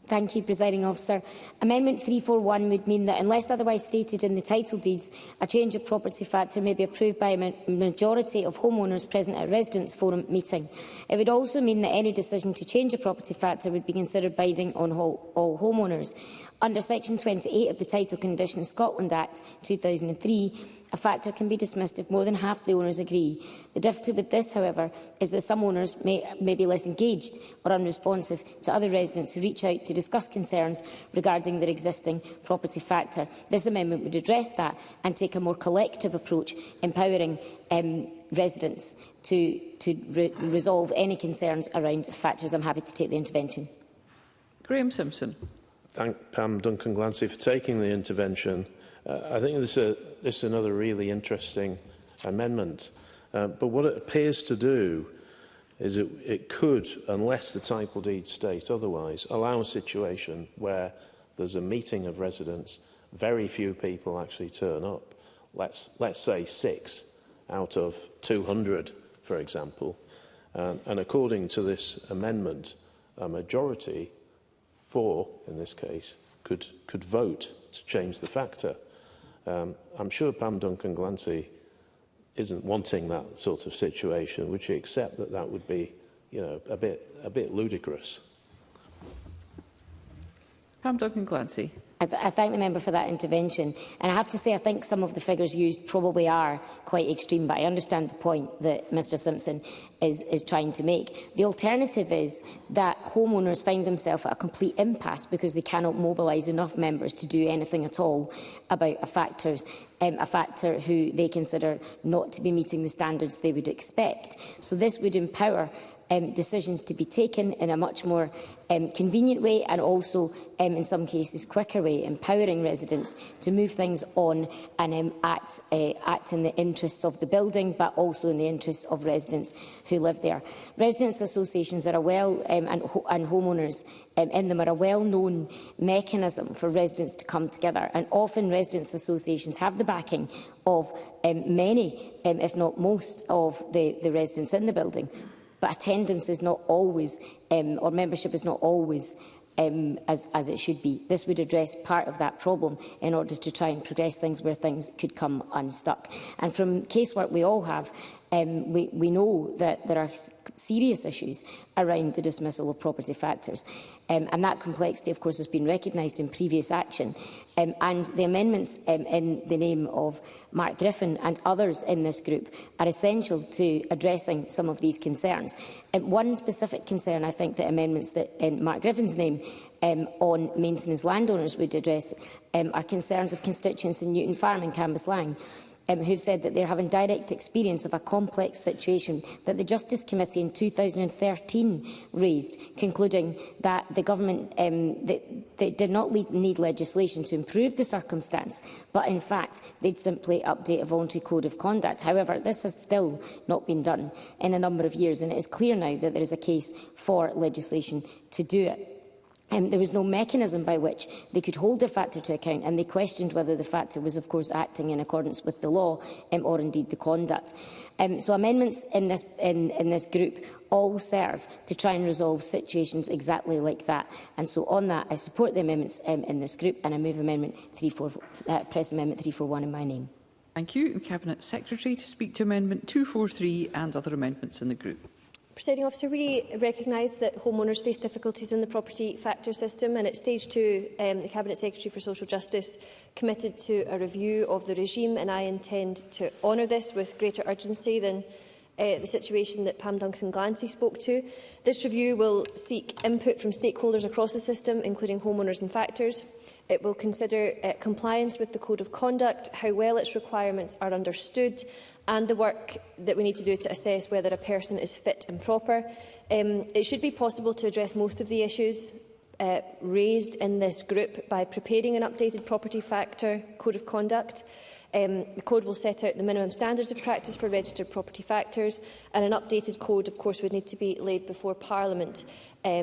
Thank you, Presiding Officer. Amendment 341 would mean that, unless otherwise stated in the title deeds, a change of property factor may be approved by a majority of homeowners present at a residents' forum meeting. It would also mean that any decision to change a property factor would be considered binding on all homeowners. Under Section 28 of the Title Conditions Scotland Act 2003, a factor can be dismissed if more than half the owners agree. The difficulty with this, however, is that some owners may be less engaged or unresponsive to other residents who reach out to discuss concerns regarding their existing property factor. This amendment would address that and take a more collective approach, empowering residents to resolve any concerns around factors. I'm happy to take the intervention. Graham Simpson. Thank Pam Duncan-Glancy for taking the intervention. I think this is another really interesting amendment. But what it appears to do is it could, unless the title deeds state otherwise, allow a situation where there's a meeting of residents, very few people actually turn up. Let's say 6 out of 200, for example. And according to this amendment, a majority 4, in this case, could vote to change the factor. I'm sure Pam Duncan-Glancy isn't wanting that sort of situation. Would she accept that that would be, a bit ludicrous? Pam Duncan-Glancy. I thank the member for that intervention. And I have to say, I think some of the figures used probably are quite extreme, but I understand the point that Mr Simpson is trying to make. The alternative is that homeowners find themselves at a complete impasse because they cannot mobilise enough members to do anything at all about a factor who they consider not to be meeting the standards they would expect. So this would empower decisions to be taken in a much more convenient way and also, in some cases, quicker way, empowering residents to move things on and act in the interests of the building, but also in the interests of residents who live there. Residents' associations are and homeowners in them are a well-known mechanism for residents to come together, and often residents' associations have the backing of many, if not most, of the residents in the building. But attendance is not always, or membership is not always as it should be. This would address part of that problem in order to try and progress things where things could come unstuck. And from casework we all have, we know that there are serious issues around the dismissal of property factors. And that complexity, of course, has been recognised in previous action. And the amendments in the name of Mark Griffin and others in this group are essential to addressing some of these concerns. One specific concern, I think, that amendments that in Mark Griffin's name on maintenance landowners would address are concerns of constituents in Newton Farm and Cambuslang, who've said that they're having direct experience of a complex situation that the Justice Committee in 2013 raised, concluding that the government they did not need legislation to improve the circumstance, but in fact they'd simply update a voluntary code of conduct. However, this has still not been done in a number of years, and it is clear now that there is a case for legislation to do it. There was no mechanism by which they could hold their factor to account, and they questioned whether the factor was, of course, acting in accordance with the law or indeed the conduct. So amendments in this group all serve to try and resolve situations exactly like that. And so on that, I support the amendments in this group, and I move Press Amendment 341 in my name. Thank you. The Cabinet Secretary to speak to Amendment 243 and other amendments in the group. Presiding Officer, we recognise that homeowners face difficulties in the property factor system, and at stage 2, the Cabinet Secretary for Social Justice committed to a review of the regime, and I intend to honour this with greater urgency than the situation that Pam Duncan-Glancy spoke to. This review will seek input from stakeholders across the system, including homeowners and factors. It will consider compliance with the Code of Conduct, how well its requirements are understood, and the work that we need to do to assess whether a person is fit and proper. It should be possible to address most of the issues raised in this group by preparing an updated property factor code of conduct. The code will set out the minimum standards of practice for registered property factors, and an updated code, of course, would need to be laid before Parliament,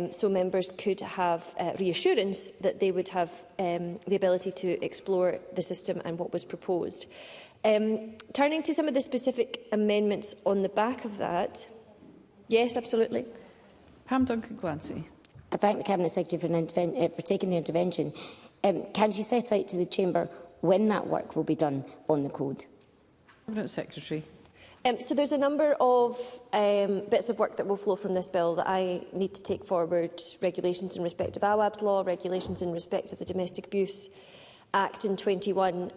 so members could have reassurance that they would have the ability to explore the system and what was proposed. Turning to some of the specific amendments on the back of that. Yes, absolutely. Pam Duncan-Glancy. I thank the Cabinet Secretary for taking the intervention. Can she set out to the Chamber when that work will be done on the code? Cabinet Secretary. So there's a number of bits of work that will flow from this bill that I need to take forward. Regulations in respect of AWAB's law, regulations in respect of the Domestic Abuse Act in 21.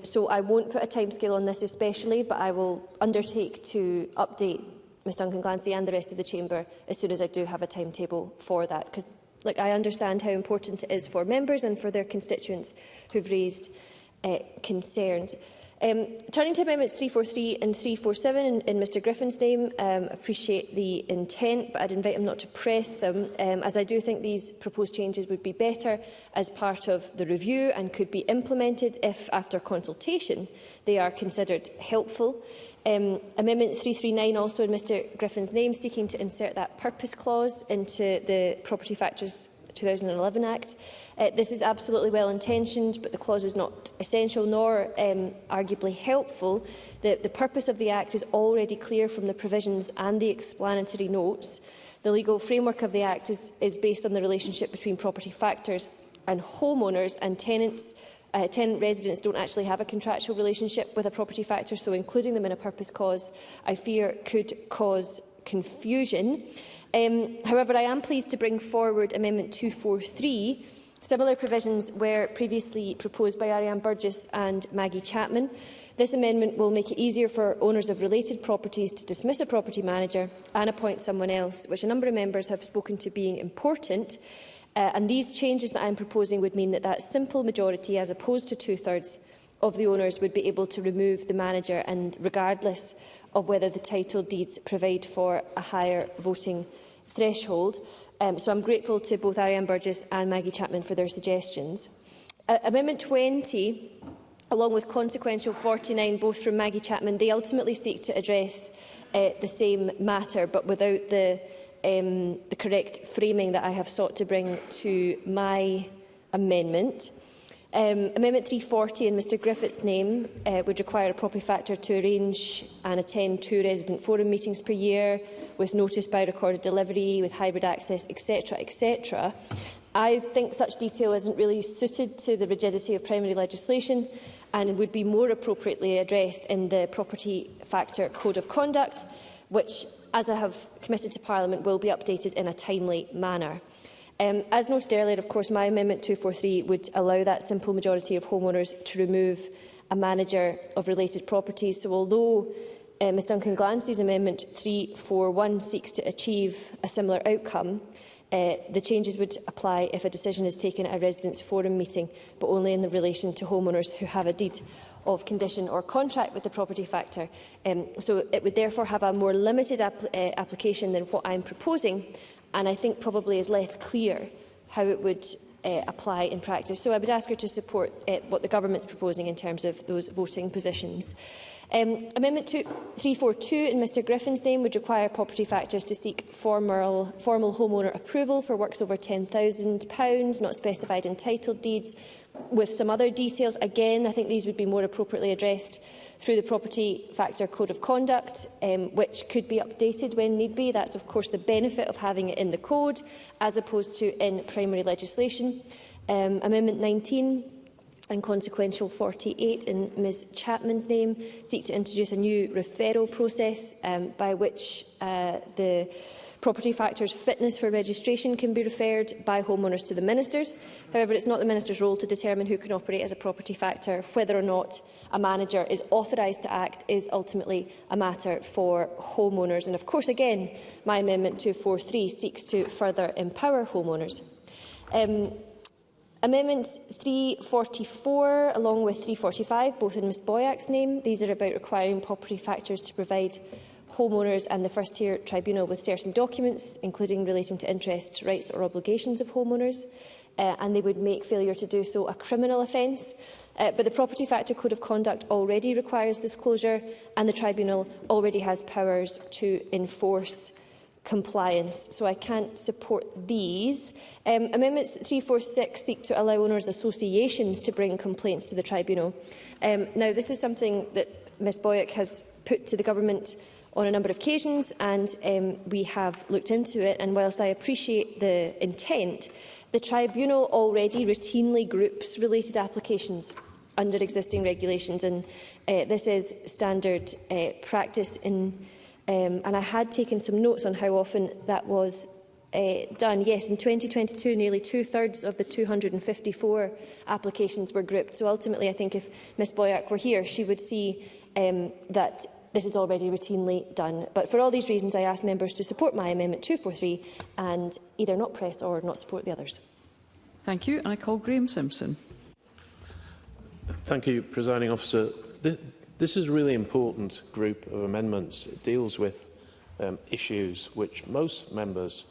So I won't put a timescale on this especially, but I will undertake to update Ms Duncan-Glancy and the rest of the Chamber as soon as I do have a timetable for that. Because I understand how important it is for members and for their constituents who've raised concerns. Turning to Amendments 343 and 347 in Mr Griffin's name, appreciate the intent, but I'd invite him not to press them, as I do think these proposed changes would be better as part of the review and could be implemented if, after consultation, they are considered helpful. Amendment 339, also in Mr Griffin's name, seeking to insert that purpose clause into the Property Factors 2011 Act. This is absolutely well-intentioned, but the clause is not essential nor arguably helpful. The purpose of the Act is already clear from the provisions and the explanatory notes. The legal framework of the Act is based on the relationship between property factors and homeowners, and tenant residents don't actually have a contractual relationship with a property factor, so including them in a purpose clause, I fear, could cause confusion. However, I am pleased to bring forward Amendment 243. Similar provisions were previously proposed by Ariane Burgess and Maggie Chapman. This amendment will make it easier for owners of related properties to dismiss a property manager and appoint someone else, which a number of members have spoken to being important. And these changes that I am proposing would mean that that simple majority, as opposed to two-thirds of the owners, would be able to remove the manager, and regardless of whether the title deeds provide for a higher voting threshold. So I'm grateful to both Ariane Burgess and Maggie Chapman for their suggestions. Amendment 20, along with consequential 49, both from Maggie Chapman, they ultimately seek to address the same matter, but without the correct framing that I have sought to bring to my amendment. Amendment 340 in Mr Griffith's name would require a property factor to arrange and attend 2 resident forum meetings per year, with notice by recorded delivery, with hybrid access, etc., etc. I think such detail isn't really suited to the rigidity of primary legislation and would be more appropriately addressed in the Property Factor Code of Conduct, which, as I have committed to Parliament, will be updated in a timely manner. As noted earlier, of course, my Amendment 243 would allow that simple majority of homeowners to remove a manager of related properties. So although Ms Duncan Glancy's Amendment 341 seeks to achieve a similar outcome, the changes would apply if a decision is taken at a residents' forum meeting, but only in relation to homeowners who have a deed of condition or contract with the property factor. So it would therefore have a more limited application than what I am proposing, and I think probably is less clear how it would apply in practice. So I would ask her to support what the Government is proposing in terms of those voting positions. Amendment 342 in Mr Griffin's name would require property factors to seek formal homeowner approval for works over £10,000, not specified in title deeds, with some other details. Again, I think these would be more appropriately addressed through the Property Factor Code of Conduct, which could be updated when need be. That's, of course, the benefit of having it in the code as opposed to in primary legislation. Amendment 19 and consequential 48 in Ms Chapman's name seek to introduce a new referral process by which the property factor's fitness for registration can be referred by homeowners to the ministers. However, it's not the minister's role to determine who can operate as a property factor. Whether or not a manager is authorised to act is ultimately a matter for homeowners. And of course, again, my Amendment 243 seeks to further empower homeowners. Amendments 344 along with 345, both in Ms Boyack's name. These are about requiring property factors to provide homeowners and the First Tier Tribunal with certain documents, including relating to interests, rights or obligations of homeowners, and they would make failure to do so a criminal offence. But the Property Factor Code of Conduct already requires disclosure, and the Tribunal already has powers to enforce compliance, so I can't support these. Amendments 346 seek to allow owners' associations to bring complaints to the Tribunal. Now, this is something that Ms Boyack has put to the Government on a number of occasions, and we have looked into it, and whilst I appreciate the intent, the Tribunal already routinely groups related applications under existing regulations, and this is standard practice in and I had taken some notes on how often that was done. Yes, in 2022, nearly two-thirds of the 254 applications were grouped. So ultimately, I think if Ms Boyack were here, she would see that this is already routinely done. But for all these reasons, I ask members to support my Amendment 243 and either not press or not support the others. Thank you. And I call Graham Simpson. Thank you, Presiding Officer. This is a really important group of amendments. It deals with issues which most members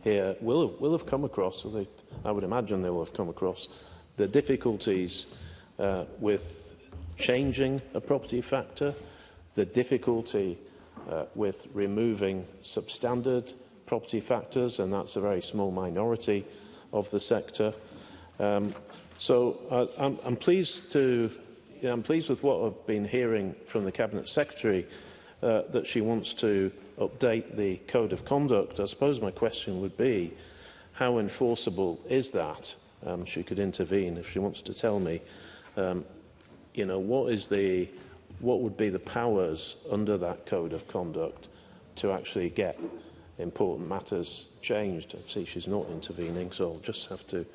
here will have come across, so I would imagine they will have come across, the difficulties with changing a property factor, the difficulty with removing substandard property factors, and that's a very small minority of the sector. So I'm pleased with what I've been hearing from the Cabinet Secretary that she wants to update the Code of Conduct. I suppose my question would be, how enforceable is that? She could intervene if she wants to tell me, you know, what would be the powers under that Code of Conduct to actually get important matters changed. I see she's not intervening, so I'll just have to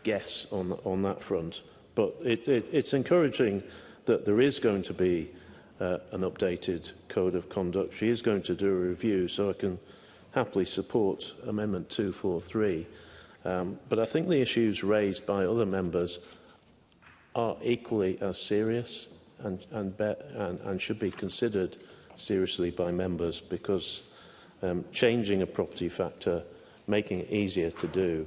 guess on that front. But it's encouraging that there is going to be an updated Code of Conduct. She is going to do a review, so I can happily support Amendment 243. But I think the issues raised by other members are equally as serious and should be considered seriously by members, because changing a property factor, making it easier to do,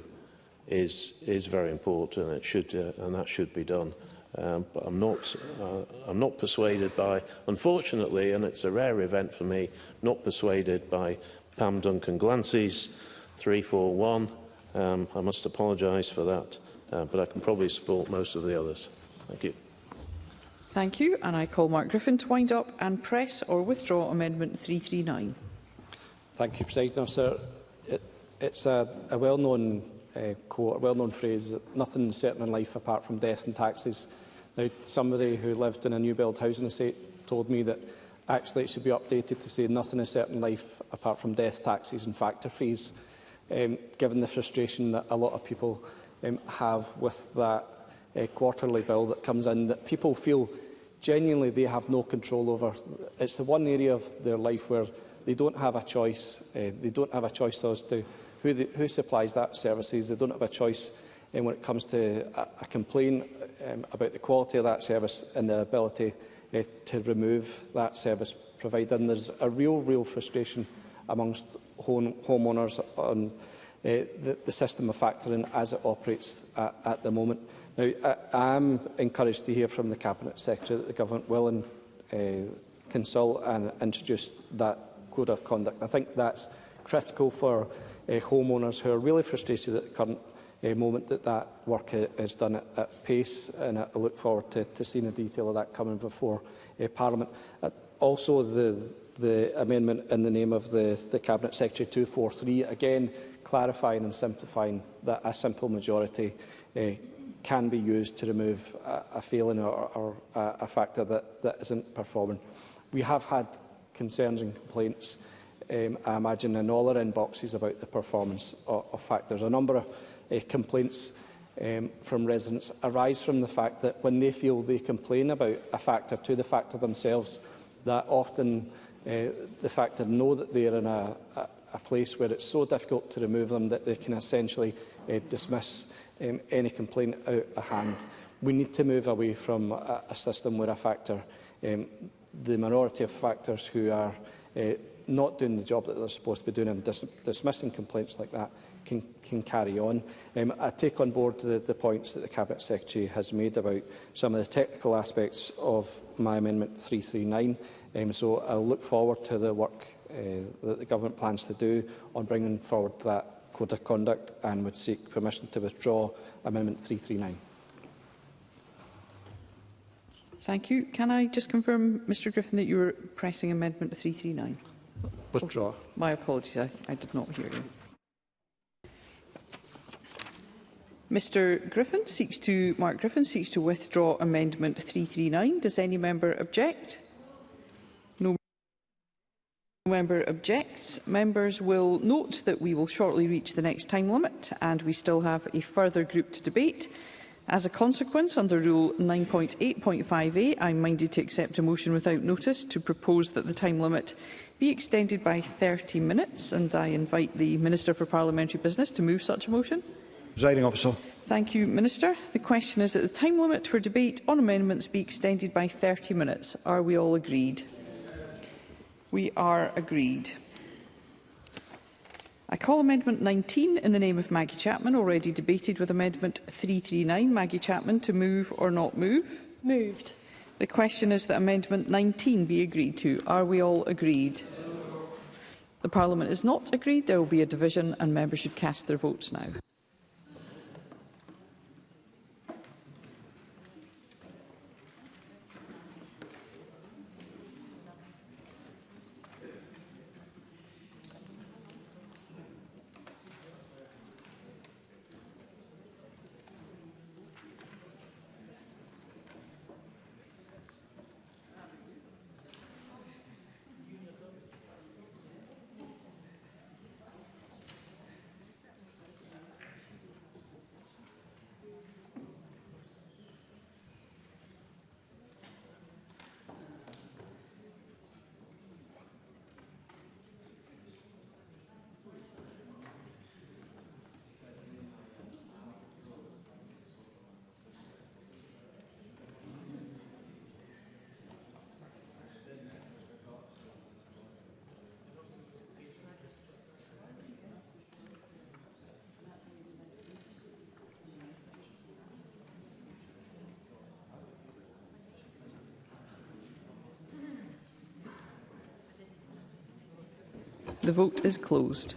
is very important, and it should and that should be done. But I'm not persuaded by, unfortunately, and it's a rare event for me, not persuaded by Pam Duncan-Glancy's 341. I must apologise for that, but I can probably support most of the others. Thank you. Thank you. And I call Mark Griffin to wind up and press or withdraw Amendment 339. Thank you, President Officer. It's a well-known quote, a well-known phrase, that nothing is certain in life apart from death and taxes. Now, somebody who lived in a new build housing estate told me that actually it should be updated to say nothing is certain in life apart from death, taxes and factor fees, given the frustration that a lot of people have with that quarterly bill that comes in, that people feel genuinely they have no control over. It's the one area of their life where they don't have a choice. They don't have a choice as to who supplies that services. They don't have a choice when it comes to a complaint about the quality of that service and the ability to remove that service provider. And there's a real frustration amongst homeowners on the system of factoring as it operates at the moment. Now, I am encouraged to hear from the Cabinet Secretary that the Government will consult and introduce that Code of Conduct. I think that's critical for homeowners who are really frustrated at the current moment that work is done at pace, and I look forward to seeing the detail of that coming before Parliament. Also, the amendment in the name of the Cabinet Secretary 243, again clarifying and simplifying that a simple majority can be used to remove a failing or a factor that isn't performing. We have had concerns and complaints, I imagine, in all our inboxes about the performance of factors. A number of complaints from residents arise from the fact that when they feel they complain about a factor to the factor themselves, that often the factor know that they are in a place where it's so difficult to remove them that they can essentially dismiss any complaint out of hand. We need to move away from a system where a factor, the minority of factors who are not doing the job that they're supposed to be doing and dismissing complaints like that can carry on. I take on board the points that the Cabinet Secretary has made about some of the technical aspects of my Amendment 339. So I'll look forward to the work that the Government plans to do on bringing forward that Code of Conduct, and would seek permission to withdraw Amendment 339. Thank you. Can I just confirm, Mr Griffin, that you were pressing Amendment 339? Withdraw. Oh, my apologies, I did not hear you. Mark Griffin seeks to withdraw Amendment 339. Does any member object? No member objects. Members will note that we will shortly reach the next time limit, and we still have a further group to debate. As a consequence, under Rule 9.8.5a, I am minded to accept a motion without notice to propose that the time limit be extended by 30 minutes, and I invite the Minister for Parliamentary Business to move such a motion. Presiding Officer. Thank you, Minister. The question is that the time limit for debate on amendments be extended by 30 minutes. Are we all agreed? We are agreed. I call Amendment 19 in the name of Maggie Chapman, already debated with Amendment 339. Maggie Chapman, to move or not move? Moved. The question is that Amendment 19 be agreed to. Are we all agreed? The Parliament is not agreed. There will be a division, and members should cast their votes now. The vote is closed.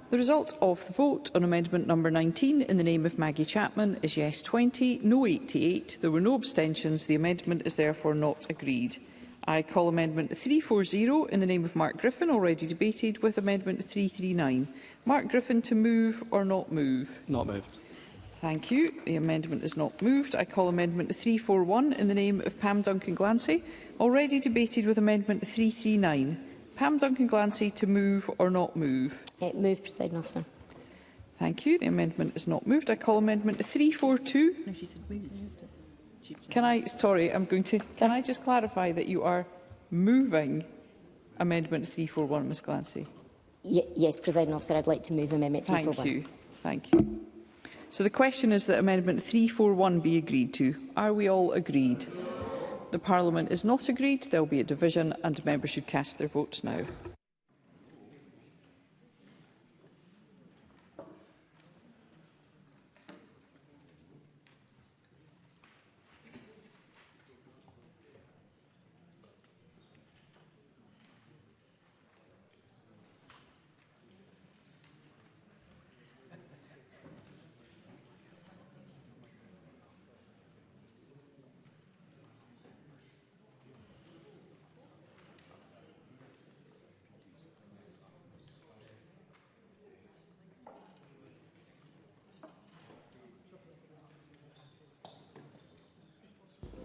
The result of the vote on amendment number 19 in the name of Maggie Chapman is yes 20, no 88. There were no abstentions. The amendment is therefore not agreed. I call amendment 340 in the name of Mark Griffin, already debated, with amendment 339. Mark Griffin, to move or not move? Not moved. Thank you. The amendment is not moved. I call amendment 341 in the name of Pam Duncan-Glancy, already debated, with amendment 339. Pam Duncan-Glancy, to move or not move? Move, Presiding Officer. Thank you. The amendment is not moved. I call amendment 342. No, she said moved it. Can I just clarify that you are moving amendment 341, Ms Glancy? Yes, Presiding Officer, I'd like to move amendment 341. Thank you. So the question is that amendment 341 be agreed to. Are we all agreed? The Parliament is not agreed. There will be a division and members should cast their votes now.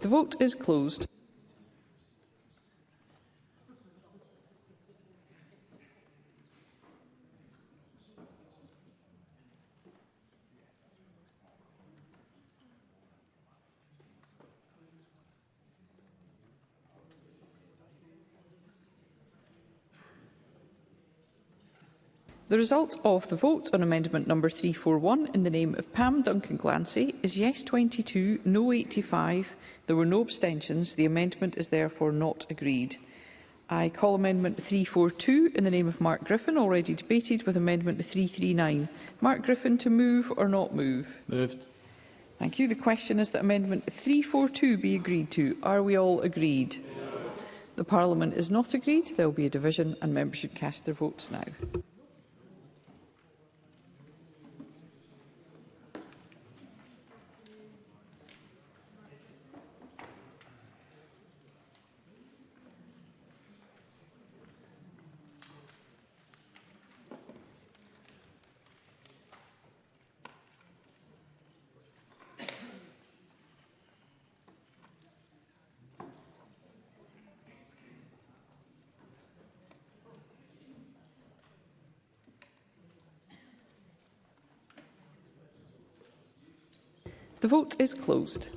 The vote is closed. The result of the vote on amendment number 341 in the name of Pam Duncan-Glancy is yes 22, no 85. There were no abstentions. The amendment is therefore not agreed. I call amendment 342 in the name of Mark Griffin, already debated, with amendment 339. Mark Griffin, to move or not move? Moved. Thank you. The question is that amendment 342 be agreed to. Are we all agreed? The Parliament is not agreed. There will be a division and members should cast their votes now. The vote is closed.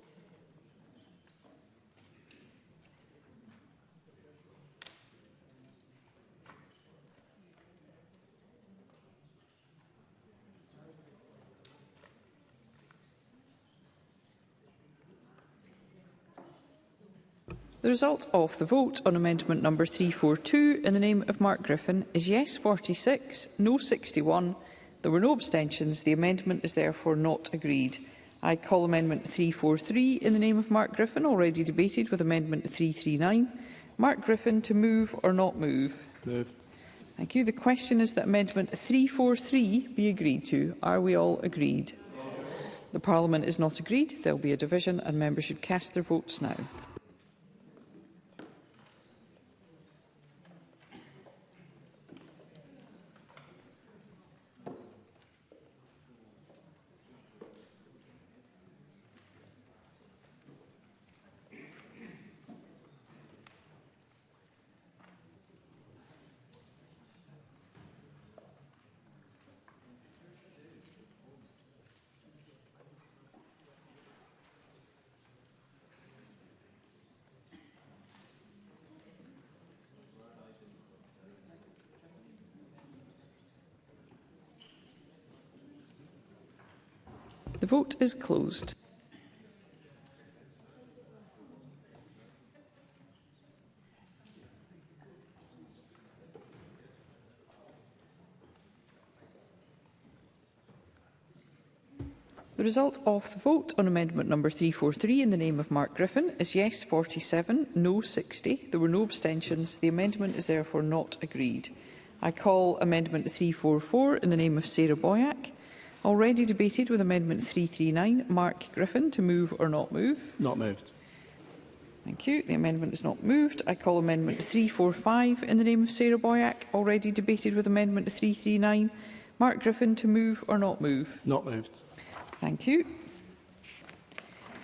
The result of the vote on amendment number 342 in the name of Mark Griffin is yes 46, no 61. There were no abstentions. The amendment is therefore not agreed. I call amendment 343 in the name of Mark Griffin, already debated, with amendment 339. Mark Griffin, to move or not move? Moved. Thank you. The question is that amendment 343 be agreed to. Are we all agreed? The Parliament is not agreed. There will be a division and members should cast their votes now. The vote is closed. The result of the vote on amendment number 343 in the name of Mark Griffin is yes 47, no 60. There were no abstentions. The amendment is therefore not agreed. I call amendment 344 in the name of Sarah Boyack, already debated with amendment 339. Mark Griffin to move or not move? Not moved. Thank you. The amendment is not moved. I call amendment 345 in the name of Sarah Boyack, already debated with amendment 339. Mark Griffin to move or not move? Not moved. Thank you.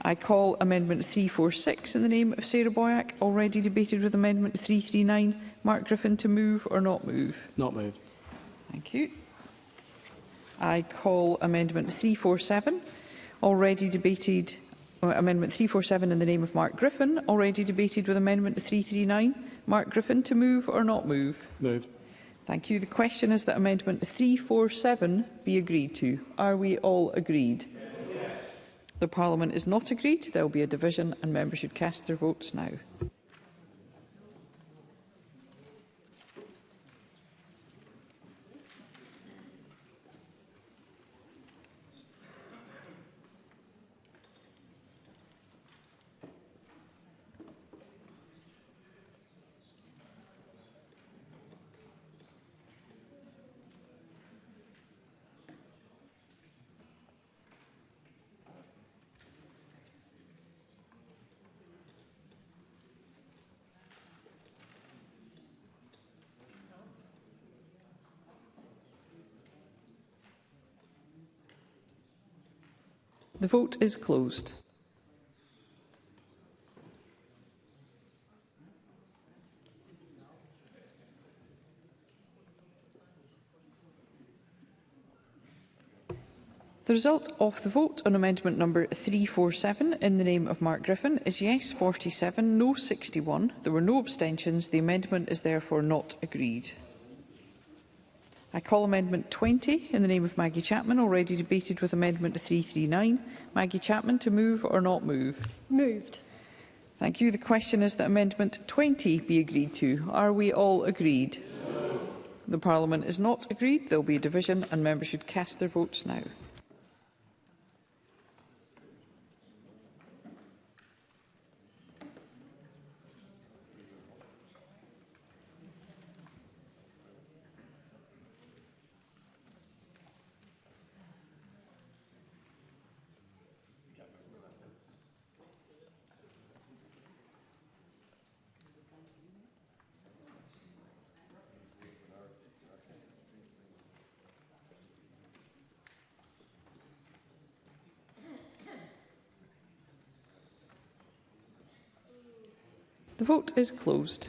I call amendment 346 in the name of Sarah Boyack, already debated with amendment 339. Mark Griffin to move or not move? Not moved. Thank you. I call amendment 347, already debated, amendment 347 in the name of Mark Griffin, already debated with amendment 339. Mark Griffin to move or not move? Moved. Thank you. The question is that amendment 347 be agreed to. Are we all agreed? Yes. The Parliament is not agreed. There will be a division and members should cast their votes now. The vote is closed. The result of the vote on amendment number 347 in the name of Mark Griffin is yes 47, no 61. There were no abstentions. The amendment is therefore not agreed. I call amendment 20 in the name of Maggie Chapman, already debated with amendment 339. Maggie Chapman to move or not move? Moved. Thank you. The question is that amendment 20 be agreed to. Are we all agreed? No. The Parliament is not agreed. There will be a division and members should cast their votes now. The vote is closed.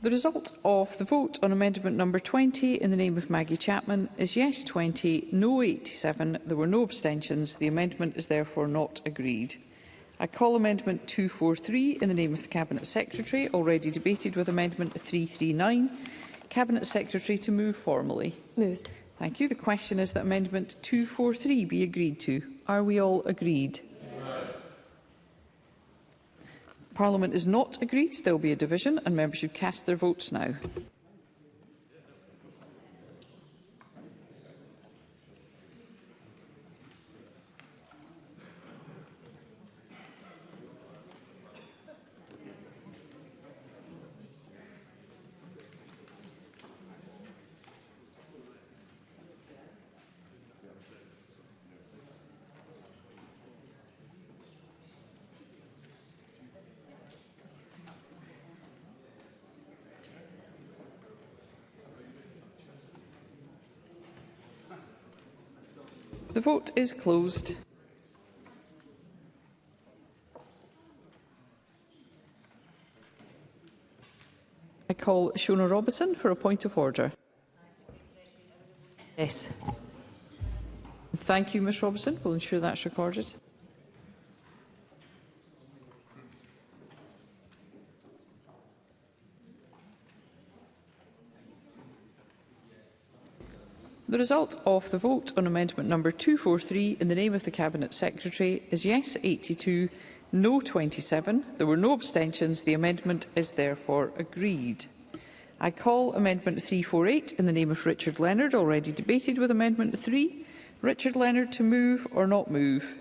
The result of the vote on amendment number 20 in the name of Maggie Chapman is yes 20, no 87. There were no abstentions. The amendment is therefore not agreed. I call amendment 243 in the name of the Cabinet Secretary, already debated with amendment 339. Cabinet Secretary to move formally. Moved. Thank you. The question is that amendment 243 be agreed to. Are we all agreed? Yes. Parliament is not agreed. There will be a division and members should cast their votes now. The vote is closed. I call Shona Robison for a point of order. Yes. Thank you, Ms Robison. We'll ensure that's recorded. The result of the vote on amendment number 243 in the name of the Cabinet Secretary is yes 82, no 27. There were no abstentions. The amendment is therefore agreed. I call amendment 348 in the name of Richard Leonard, already debated with amendment 3. Richard Leonard, to move or not move?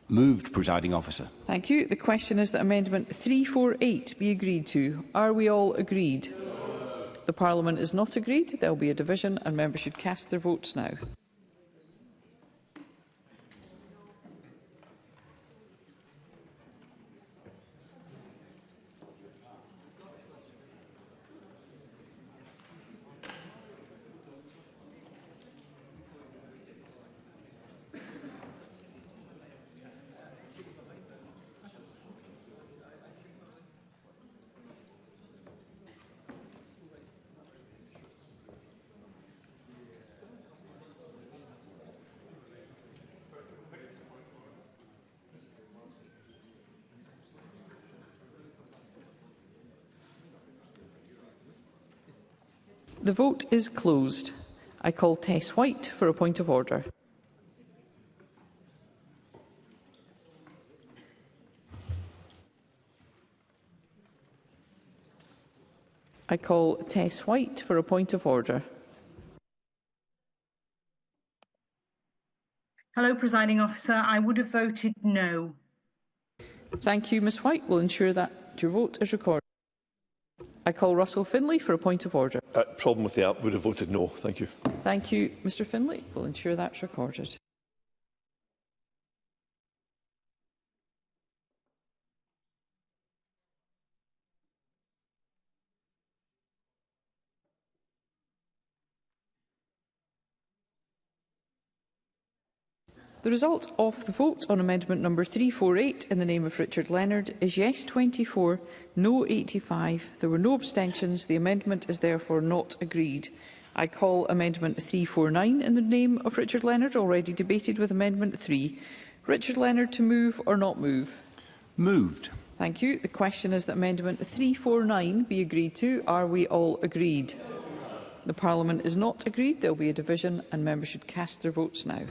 Moved, Presiding Officer. Thank you. The question is that amendment 348 be agreed to. Are we all agreed? The Parliament is not agreed. There will be a division and members should cast their votes now. The vote is closed. I call Tess White for a point of order. I call Tess White for a point of order. Hello, Presiding Officer. I would have voted no. Thank you, Ms White. We'll ensure that your vote is recorded. I call Russell Finlay for a point of order. Problem with the app, would have voted no. Thank you. Thank you, Mr Finlay. We'll ensure that's recorded. The result of the vote on amendment number 348 in the name of Richard Leonard is yes 24, no 85. There were no abstentions. The amendment is therefore not agreed. I call amendment 349 in the name of Richard Leonard, already debated with amendment 3. Richard Leonard, to move or not move? Moved. Thank you. The question is that amendment 349 be agreed to. Are we all agreed? The Parliament is not agreed. There will be a division and members should cast their votes now.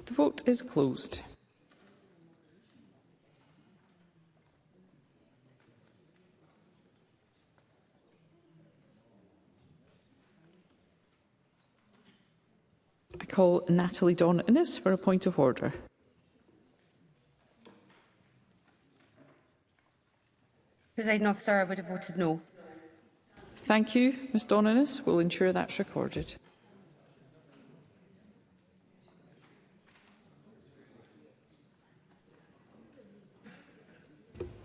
The vote is closed. I call Natalie Don-Innes for a point of order. Presiding Officer, I would have voted no. Thank you, Ms Don-Innes. We'll ensure that's recorded.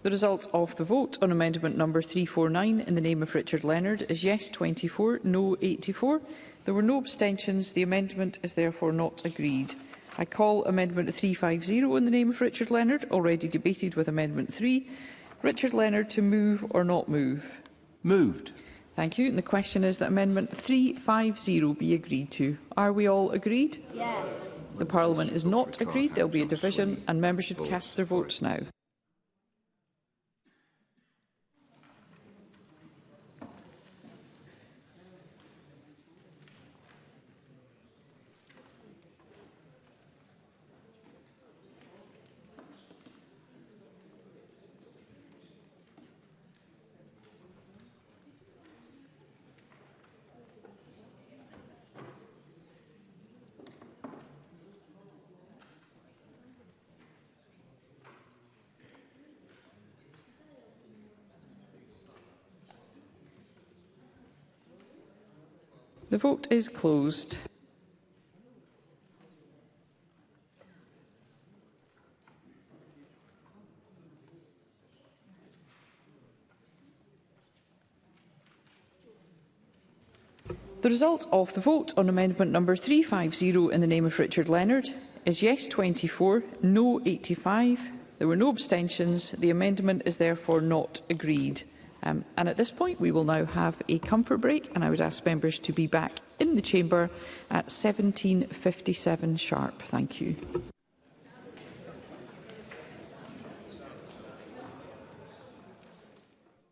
The result of the vote on amendment number 349 in the name of Richard Leonard is yes 24, no 84. There were no abstentions. The amendment is therefore not agreed. I call amendment 350 in the name of Richard Leonard, already debated with amendment 3. Richard Leonard, to move or not move? Moved. Thank you. And the question is that amendment 350 be agreed to. Are we all agreed? Yes. The Parliament is not agreed. There will be a division and members should cast their votes now. The vote is closed. The result of the vote on amendment number 350 in the name of Richard Leonard is yes 24, no 85. There were no abstentions. The amendment is therefore not agreed. And at this point, we will now have a comfort break, and I would ask members to be back in the chamber at 17:57 sharp. Thank you.